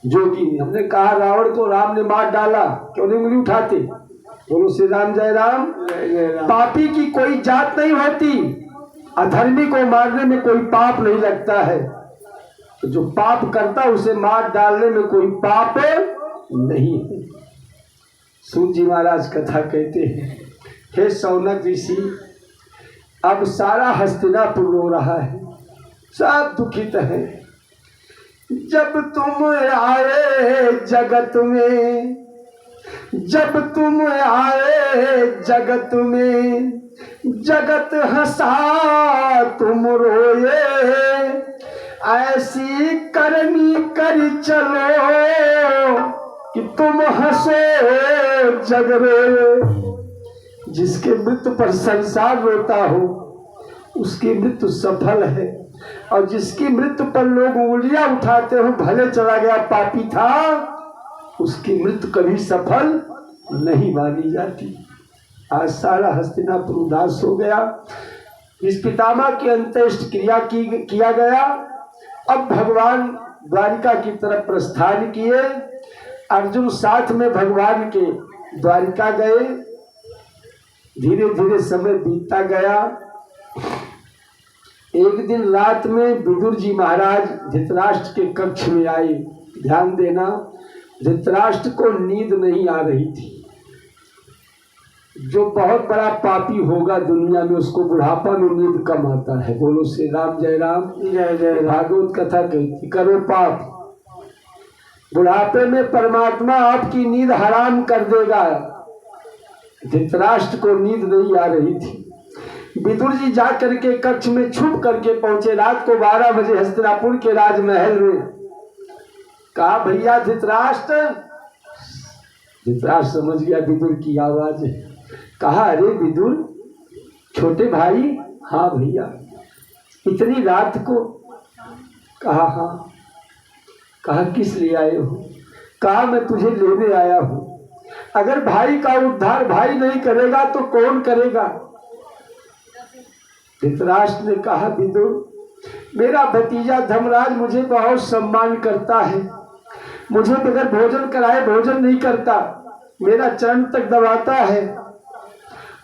A: जोगी ने। हमने कहा रावण को राम ने मार डाला, क्यों नहीं उंगली उठाते? बोलो श्री राम, जय राम, जय जय राम। पापी की कोई जात नहीं होती, अधर्मी को मारने में कोई पाप नहीं लगता है। तो जो पाप करता उसे मार डालने में कोई पाप नहीं है। सूत जी महाराज कथा कहते हैं, हे शौनक ऋषि, अब सारा हस्तिनापुर रो रहा है, सब दुखित है। जब तुम आए जगत में, जब तुम आए जगत में, जगत हंसा तुम रोए। ऐसी करनी कर चलो कि तुम हंसो जग रोए। जिसके मृत्यु पर संसार रोता हो उसकी मृत्यु सफल है, और जिसकी मृत्यु पर लोग उंगलियां उठाते हो भले चला गया पापी था, उसकी मृत्यु कभी सफल नहीं मानी जाती। आज सारा हस्तिनापुर उदास हो गया। इस पितामह की अंत्येष्टि क्रिया किया गया। अब भगवान द्वारिका की तरफ प्रस्थान किए। अर्जुन साथ में भगवान के द्वारिका गए। धीरे धीरे समय बीतता गया। एक दिन रात में विदुर जी महाराज धृतराष्ट्र के कक्ष में आए। ध्यान देना, धृतराष्ट्र को नींद नहीं आ रही थी। जो बहुत बड़ा पापी होगा दुनिया में उसको बुढ़ापा में नींद कम आता है। बोलो श्री राम, जय राम, जय जय। भागवत कथा कहती करो पाप, बुढ़ापे में परमात्मा आपकी नींद हराम कर देगा। धृतराष्ट्र को नींद नहीं आ रही थी। विदुर जी जा करके कक्ष में छुप करके पहुंचे। रात को 12 बजे हस्तिनापुर के राजमहल में। कहा भैया धृतराष्ट्र। धृतराष्ट्र समझ गया विदुर की आवाज है। कहा अरे विदुर, छोटे भाई। हाँ भैया। इतनी रात को? कहा हाँ। कहा किस लिए आए हो? कहा मैं तुझे लेने आया हूं। अगर भाई का उद्धार भाई नहीं करेगा तो कौन करेगा? धृतराष्ट्र ने कहा विदुर, मेरा भतीजा धर्मराज मुझे बहुत सम्मान करता है, मुझे बगैर भोजन कराए भोजन नहीं करता, मेरा चरण तक दबाता है,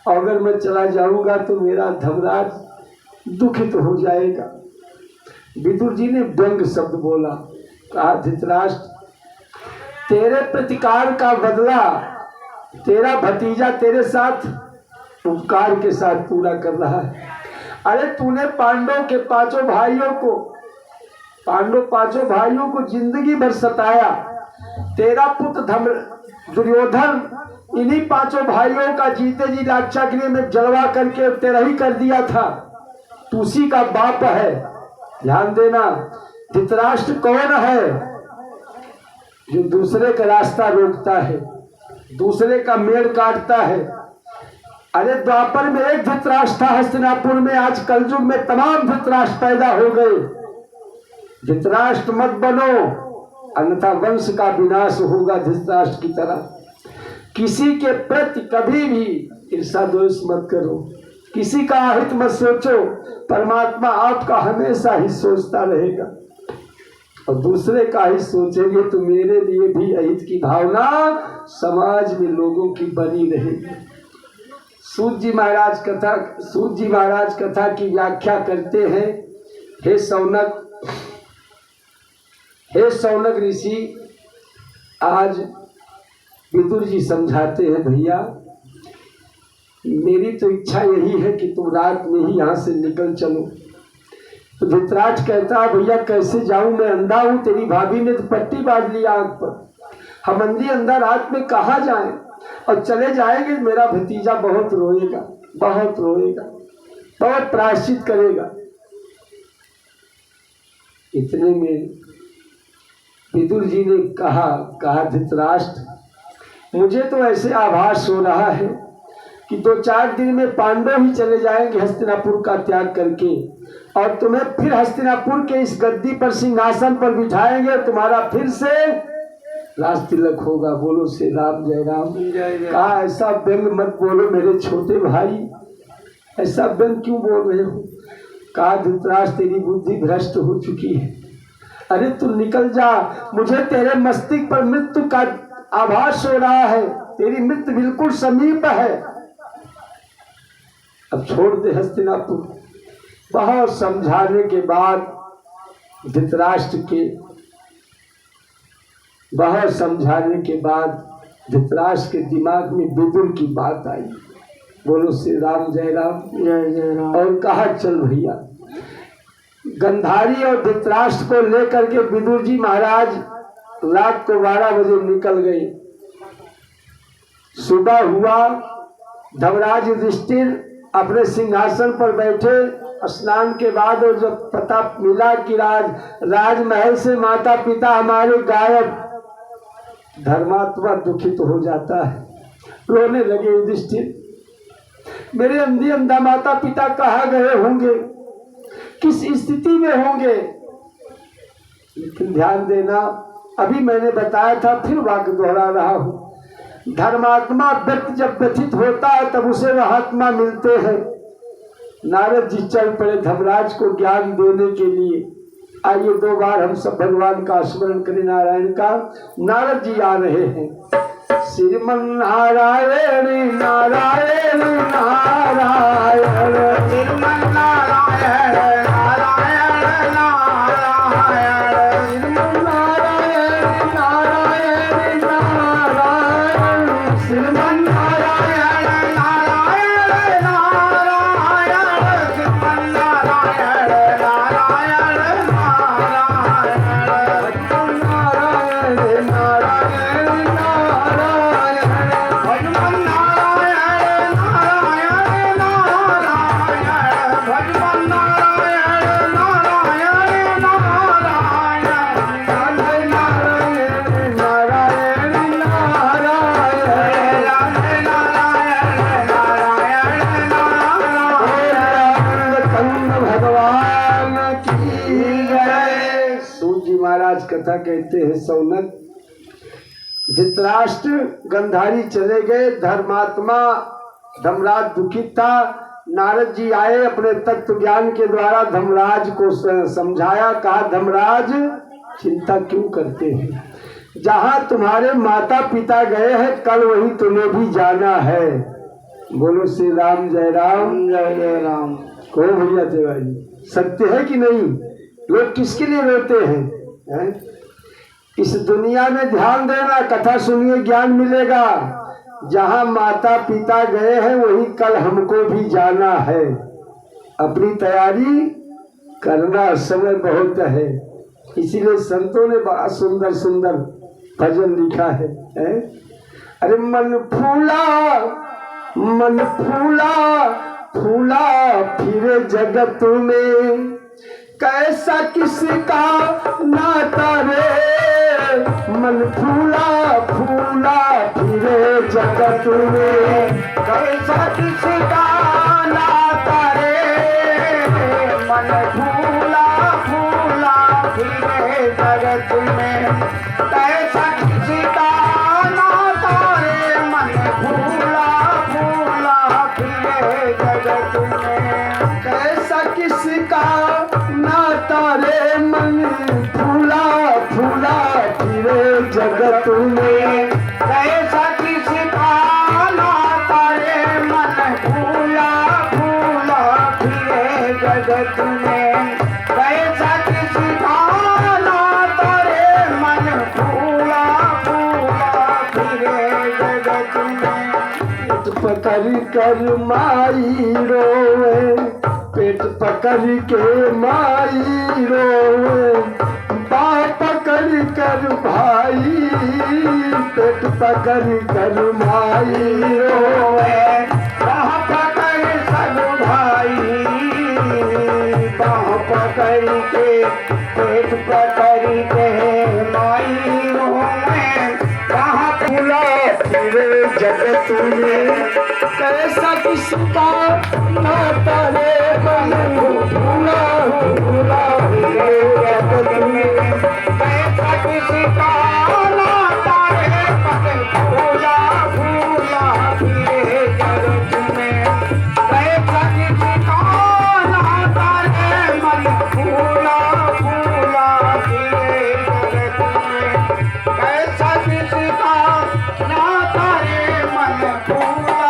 A: और अगर मैं चला जाऊंगा तो मेरा धर्मराज दुखित हो जाएगा। विदुर जी ने व्यंग शब्द बोला। कहा धृतराष्ट्र, तेरे प्रतिकार का बदला तेरा भतीजा तेरे साथ उपकार के साथ पूरा कर रहा है। अरे तूने पांडव के पांचों भाइयों को जिंदगी भर सताया। तेरा पुत्र दुर्योधन इन्हीं 5 भाइयों का जीते जी लाक्षागृह में जलवा करके तेरा ही कर दिया था। तू उसी का बाप है। ध्यान देना, धृतराष्ट्र कौन है? जो दूसरे का रास्ता रोकता है, दूसरे का मेड़ काटता है। अरे द्वापर में एक धृतराष्ट्र था हस्तिनापुर में, आज कलयुग में तमाम धृतराष्ट्र पैदा हो गए। धृतराष्ट्र मत बनो, अन्यथा वंश का विनाश होगा धृतराष्ट्र की तरह। किसी के प्रति कभी भी ईर्षा द्वेष मत करो, किसी का अहित मत सोचो। परमात्मा आपका हमेशा ही सोचता रहेगा, और दूसरे का ही सोचेंगे तो मेरे लिए भी अहित की भावना समाज में लोगों की बनी रहेगी। सूत जी महाराज कथा की व्याख्या करते हैं। हे सौनक ऋषि, आज विदुर जी समझाते हैं भैया मेरी तो इच्छा यही है कि तुम रात में ही यहाँ से निकल चलो। तो धृतराष्ट्र कहता है भैया कैसे जाऊं, मैं अंधा हूं, तेरी भाभी ने तो पट्टी बांध लिया आंख पर, हम अंधी अंधा रात में कहाँ जाएं, और चले जाएंगे मेरा भतीजा बहुत रोएगा, बहुत प्रायश्चित करेगा। इतने में विदुर जी ने कहा धृतराष्ट्र, मुझे तो ऐसे आभास हो रहा है कि 2-4 दिन में पांडव ही चले जाएंगे हस्तिनापुर का त्याग करके, और तुम्हें फिर हस्तिनापुर के इस गद्दी पर सिंहासन पर बिठाएंगे, तुम्हारा फिर से राज तिलक होगा। बोलो श्री राम, जय राम, जय जय। कहा ऐसा व्यंग मत बोलो मेरे छोटे भाई, ऐसा व्यंग क्यों बोल रहे हो? कहा धृतराष्ट्र, तेरी बुद्धि भ्रष्ट हो चुकी है। अरे तू निकल जा, मुझे तेरे मस्तिष्क पर मृत्यु का आभास हो रहा है, तेरी मृत्यु बिल्कुल समीप है, अब छोड़ दे हस्तिनापुर। बहुत समझाने के बाद धृतराष्ट्र के दिमाग में विदुर की बात आई। बोलो श्री राम, जय राम, जय जय राम। और कहा चल भैया। गंधारी और धृतराष्ट्र को लेकर के विदुर जी महाराज रात को 12 बजे निकल गए। सुबह हुआ, धर्मराज युधिष्ठिर अपने सिंहासन पर बैठे। स्नान के बाद और जब पता मिला कि राजमहल से माता पिता हमारे गायब, धर्मात्मा दुखित हो जाता है, रोने लगे युधिष्ठिर। मेरे अंधी अंधा माता पिता कहाँ गए होंगे, किस स्थिति में होंगे। लेकिन ध्यान देना, अभी मैंने बताया था, फिर वाक्य दोहरा रहा हूं। धर्मात्मा व्यक्ति जब व्यथित होता है तब उसे महात्मा मिलते हैं। नारद जी चल पड़े धर्मराज को ज्ञान देने के लिए। आइए 2 बार हम सब भगवान का स्मरण करें, नारायण का। नारद जी आ रहे हैं। श्रीमन नारायण नारायण नारायण, श्रीमन नारायण नारायण नारायण, श्रीमन नारायण नारायण नारायण, श्रीमन नारायण नारायण नारायण, श्रीमन नारायण नारायण नारायण, नारायण महाराज कथा कहते हैं। सौनक धृतराष्ट्र गंधारी चले गए, धर्मात्मा धर्मराज दुखित था। नारद जी आए, अपने तत्व ज्ञान के द्वारा धर्मराज को समझाया। कहा धर्मराज चिंता क्यों करते हैं, जहाँ तुम्हारे माता पिता गए हैं कल वहीं तुम्हें भी जाना है। बोलो श्री राम जय राम जय जय राम। कहो भैया देवाजी, सत्य है कि नहीं? लोग किसके लिए रोते हैं? इस दुनिया में ध्यान देना, कथा सुनिए, ज्ञान मिलेगा। जहाँ माता पिता गए हैं वहीं कल हमको भी जाना है। अपनी तैयारी करना, समय बहुत है। इसीलिए संतों ने बड़ा सुंदर सुंदर भजन लिखा है। अरे मन फूला फूला फिरे जगत में, कैसा किसका नाता रे। मन फूला फिरे जगत में, कैसा किसका नाता रे। मन फूला फिरे जगत में, कैसा किसका नाता रे। मन फूला फिरे जगत में, कैसा किसका नाता रे। मन फूला फिरे जगत में, कैसा किसका नाता रे। मन फूला फिरे जगत में, कैसा किसका नाता रे। मन फूला फिरे जगत में। पकड़ कर माई रोए, पेट पकड़ के माई रोए। बाप पकड़ कर भाई, पेट पकड़ कर माई रोए। बाह पकड़ सब भाई, बाह पकड़ के पेट पकड़ के माई रोए। बाह फूला फिरे जगत में, कैसा किसका नाता रे। मन फूला फिरे जगत में, कैसा किसका नाता रे। मन फूला फिरे जगत में, कैसा किसका नाता रे। मन फूला फिरे जगत में, कैसा किसका नाता रे। मन फूला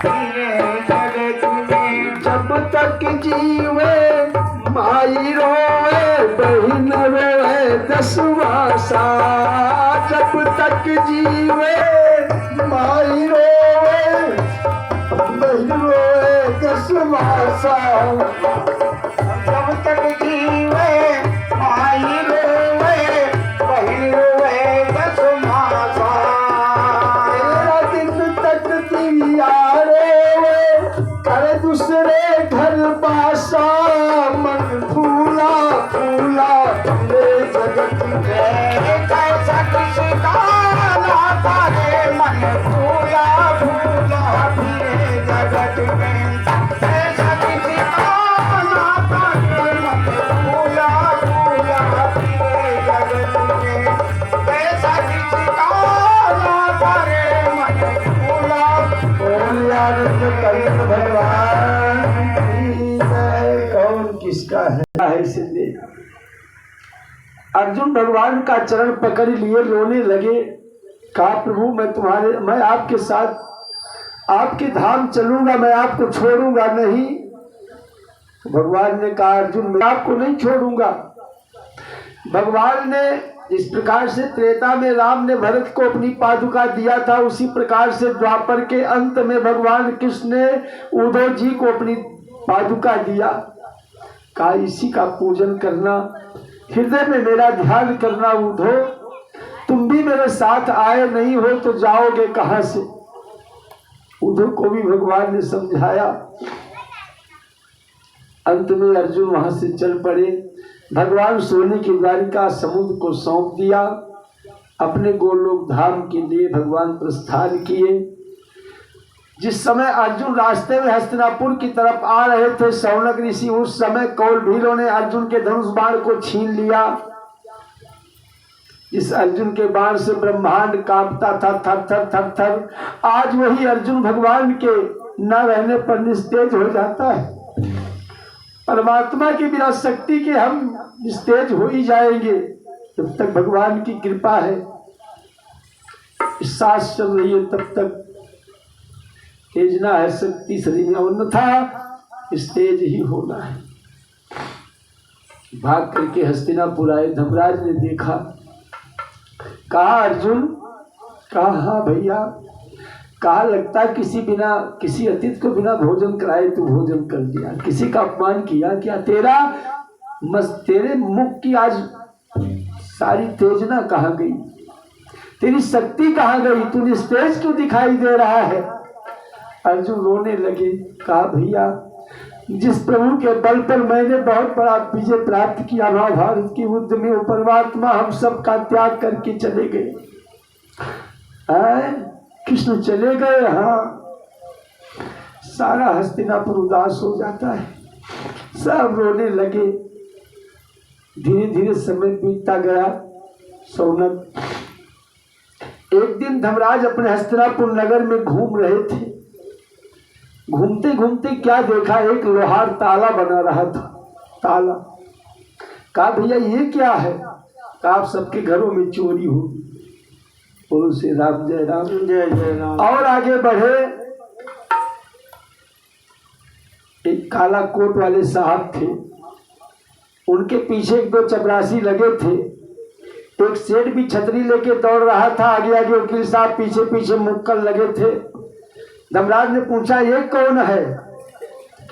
A: फिरे जगत में। जब तक जीवे माई रोए, बहन रोए 10वां साल। जब तक जीवे माई रोए, बहन रोए 10वां साल। जब तक जीवे माई रोए, बहन रोए 10वां साल। तेरा दिन तक दिया रोए, कर दूसरे घर बासा। मन फूला फिरे जगत में, कैसा किसका नाता रे। मन फूला फिरे किसका है इसे दे। अर्जुन भगवान का चरण पकड़ लिए रोने लगे, कहा प्रभु मैं आपके साथ आपके धाम चलूंगा, मैं आपको छोड़ूंगा नहीं। तो भगवान ने कहा अर्जुन मैं आपको नहीं छोड़ूंगा। भगवान ने जिस प्रकार से त्रेता में राम ने भरत को अपनी पादुका दिया था, उसी प्रकार से द्वापर के अंत में भगवान कृष्ण ने उद्धव जी को अपनी पादुका दिया। कहा इसी का पूजन करना, हृदय में मेरा ध्यान करना। उद्धव तुम भी मेरे साथ आए नहीं हो तो जाओगे कहां से। उद्धव को भी भगवान ने समझाया। अंत में अर्जुन वहां से चल पड़े। भगवान सोने की द्वारिका समुद्र को सौंप दिया। अपने गोलोक धाम के लिए भगवान प्रस्थान किए। जिस समय अर्जुन रास्ते में हस्तिनापुर की तरफ आ रहे थे, शौनक ऋषि उस समय कौल भीलों ने अर्जुन के धनुष बाण को छीन लिया। इस अर्जुन के बाण से ब्रह्मांड कांपता था थर थर थर थर। आज वही अर्जुन भगवान के न रहने पर निस्तेज हो जाता है। परमात्मा की बिना शक्ति के हम निस्तेज हो ही जाएंगे। जब तक भगवान की कृपा है, सांस चल रही है, तब तक तेजना है शक्ति शरीर में, अन्यथा स्तेज ही होना है। भाग करके हस्तिनापुर आए। धर्मराज ने देखा, कहा अर्जुन, कहा हाँ भैया, कहा लगता किसी अतिथि को बिना भोजन कराए तू भोजन कर दिया, किसी का अपमान किया क्या? तेरे मुख की आज सारी तेजना कहाँ गई? तेरी शक्ति कहाँ गई? तू निस्तेज क्यों दिखाई दे रहा है? अर्जुन रोने लगे। कहा भैया, जिस प्रभु के बल पर मैंने बहुत बड़ा विजय प्राप्त किया, महाभारत की युद्ध में, वो परमात्मा हम सब का त्याग करके चले गए। कृष्ण चले गए। हाँ, सारा हस्तिनापुर उदास हो जाता है, सब रोने लगे। धीरे धीरे समय बीतता गया। शौनक एक दिन धर्मराज अपने हस्तिनापुर नगर में घूम रहे थे। घूमते घूमते क्या देखा, एक लोहार ताला बना रहा था। ताला। कहा भैया ये क्या है? कहा आप सबके घरों में चोरी होगी। बोलो श्री राम, जय राम, जय जय राम। और आगे बढ़े। एक काला कोट वाले साहब थे, उनके पीछे एक दो चपरासी लगे थे। एक सेठ भी छतरी लेके दौड़ रहा था, आगे आगे वकील साहब पीछे पीछे मुक्कल लगे थे। धर्मराज ने पूछा ये कौन है?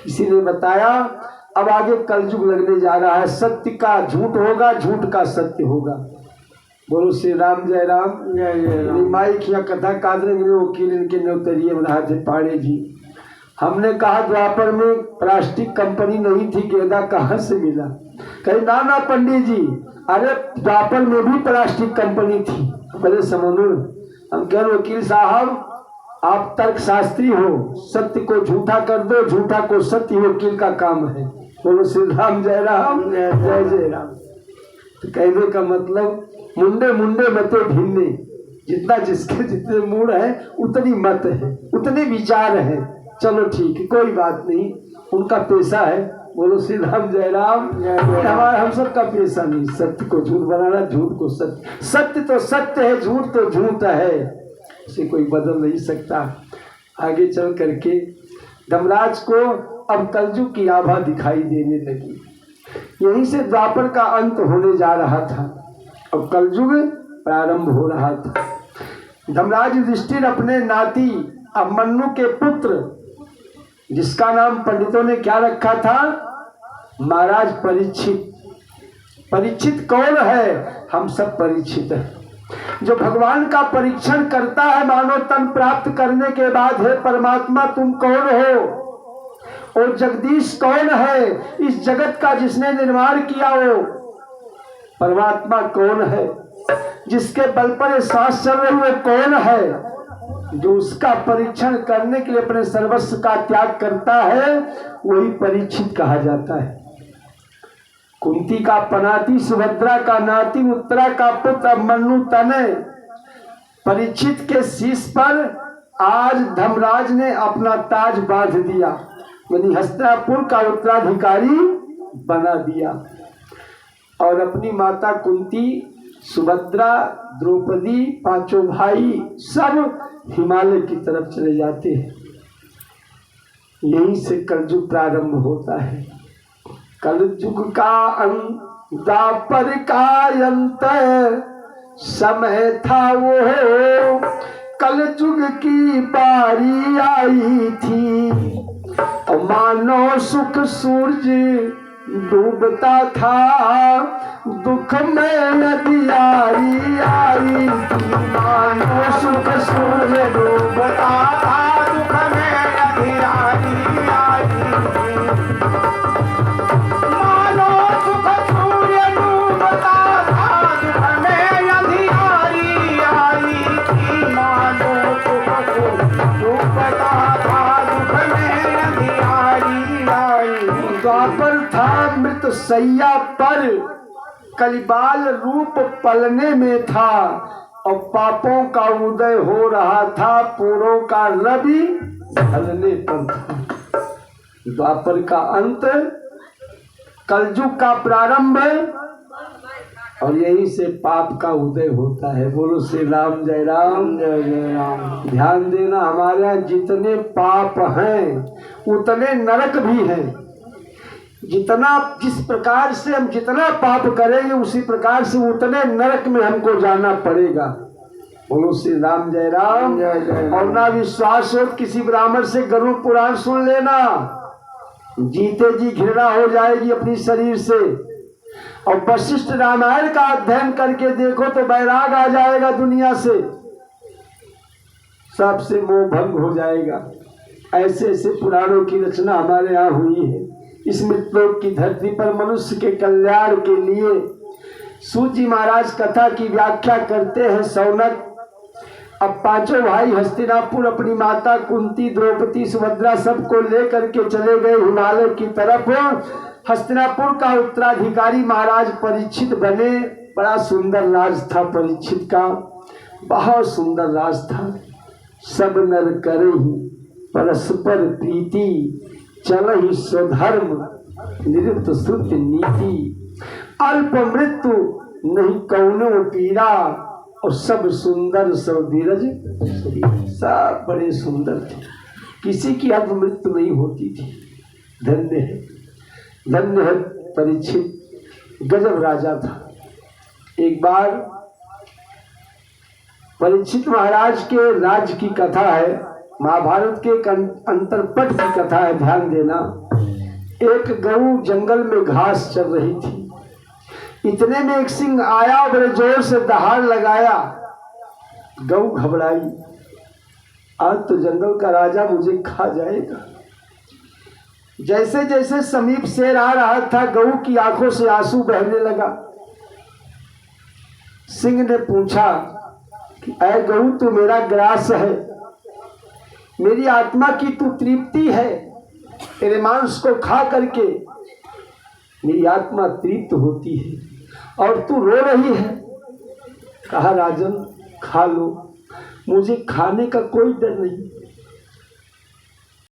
A: किसी ने बताया अब आगे कलयुग लगने जा रहा है, सत्य का झूठ होगा, झूठ का सत्य होगा। बोलो श्री राम, जय राम, जय जय राम। माइक या कथा कादरे वकील इनके नौतरिये रहा थे पाड़े जी। हमने कहा द्वापर में प्लास्टिक कंपनी नहीं थी, गेंदा कहाँ से मिला? कहीं ना पंडित जी, अरे द्वापर में भी प्लास्टिक कंपनी थी। पहले समझो। हम कह रहे वकील साहब आप तर्क शास्त्री हो, सत्य को झूठा कर दो, झूठा को सत्य, वकील का काम है। बोलो श्री राम, जय राम, जय जय राम। तो कहने का मतलब मुंडे मुंडे मते भिन्ने, जितना जिसके जितने मूड है उतनी मत है, उतने विचार है। चलो ठीक है, कोई बात नहीं, उनका पेशा है। बोलो श्री राम, जय राम, हमारा हम सब का पेशा नहीं। सत्य को झूठ बनाना, झूठ को सत्य। सत्य तो सत्य है, झूठ तो झूठ है, उसे कोई बदल नहीं सकता। आगे चल करके धर्मराज को अब कलयुग की आभा दिखाई देने लगी। यहीं से द्वापर का अंत होने जा रहा था, अब कलयुग प्रारंभ हो रहा था। धर्मराज युधिष्ठिर अपने नाती अभिमन्यु के पुत्र, जिसका नाम पंडितों ने क्या रखा था? महाराज परीक्षित। परीक्षित कौन है? हम सब परीक्षित हैं। जो भगवान का परीक्षण करता है मानव तन प्राप्त करने के बाद, है परमात्मा तुम कौन हो? और जगदीश कौन है? इस जगत का जिसने निर्माण किया वो परमात्मा कौन है? जिसके बल पर ये सांस चल रही वो कौन है? जो उसका परीक्षण करने के लिए अपने सर्वस्व का त्याग करता है वही परीक्षित कहा जाता है। कुंती का पनाती, सुभद्रा का नाती, उत्तरा का पुत्र अभिमन्यु तनय, परीक्षित के शीश पर आज धर्मराज ने अपना ताज बांध दिया। यानी हस्तिनापुर का उत्तराधिकारी बना दिया और अपनी माता कुंती, सुभद्रा, द्रौपदी, पांचों भाई सब हिमालय की तरफ चले जाते हैं। यहीं से कलयुग प्रारंभ होता है। कलयुग का अंत, द्वापर का अंत समय था वो, कलयुग की बारी आई थी। और मानो सुख सूरज डूबता था, दुख में अंधियारी आई थी। मानो सुख सूरज डूबता था, दुख में अंधियारी आई थी। मानो सुख सूरज डूबता था, दुख में अंधियारी आई थी। मानो सुख सूरज डूबता था, दुख में अंधियारी आई थी। द्वापर था मृत सैया पर, कलिबाल रूप पलने में था। और पापों का उदय हो रहा था, पूरों का रवि ढलने पर था। द्वापर का अंत, कलयुग का प्रारंभ, और यहीं से पाप का उदय होता है। बोलो श्री राम, जय राम, जय जय राम। ध्यान देना, हमारे यहाँ जितने पाप हैं उतने नरक भी हैं। जिस प्रकार से हम जितना पाप करेंगे उसी प्रकार से उतने नरक में हमको जाना पड़ेगा। बोलो श्री राम, जय राम, जय जय। और ना विश्वास हो किसी ब्राह्मण से गरुड़ पुराण सुन लेना, जीते जी घृणा हो जाएगी अपनी शरीर से। और वशिष्ठ रामायण का अध्ययन करके देखो तो वैराग आ जाएगा दुनिया से, सबसे मोह भंग हो जाएगा। ऐसे ऐसे पुराणों की रचना हमारे यहाँ हुई है। इस मृतलोक की धरती पर मनुष्य के कल्याण के लिए सूत जी महाराज कथा की व्याख्या करते हैं। सौनक अब पांचों भाई हस्तिनापुर अपनी माता कुंती, द्रौपदी, सुभद्रा सबको लेकर के चले गए हिमालय की तरफ। हस्तिनापुर का उत्तराधिकारी महाराज परीक्षित बने। बड़ा सुंदर राज था परीक्षित का, बहुत सुंदर राज था। सब नर करहि परस्पर प्रीति, चलहि स्वधर्म निरुक्त श्रुत नीति। अल्प मृत्यु नहीं कौनो पीरा, और सब सुंदर सब धीरज, सब बड़े सुंदर थे। किसी की अल्प मृत्यु नहीं होती थी। धन्य है, धन्य है परीक्षित, गजब राजा था। एक बार परीक्षित महाराज के राज्य की कथा है, महाभारत के अंतरपट की कथा है, ध्यान देना। एक गऊ जंगल में घास चल रही थी। इतने में एक सिंह आया, बड़े जोर से दहाड़ लगाया। गऊ घबराई, आज तो जंगल का राजा मुझे खा जाएगा। जैसे जैसे समीप शेर आ रहा था, गऊ की आंखों से आंसू बहने लगा। सिंह ने पूछा कि ऐ गऊ, तू मेरा ग्रास है, मेरी आत्मा की तू तृप्ति है, तेरे मांस को खा करके मेरी आत्मा तृप्त होती है, और तू रो रही है। कहा राजन खा लो, मुझे खाने का कोई डर नहीं।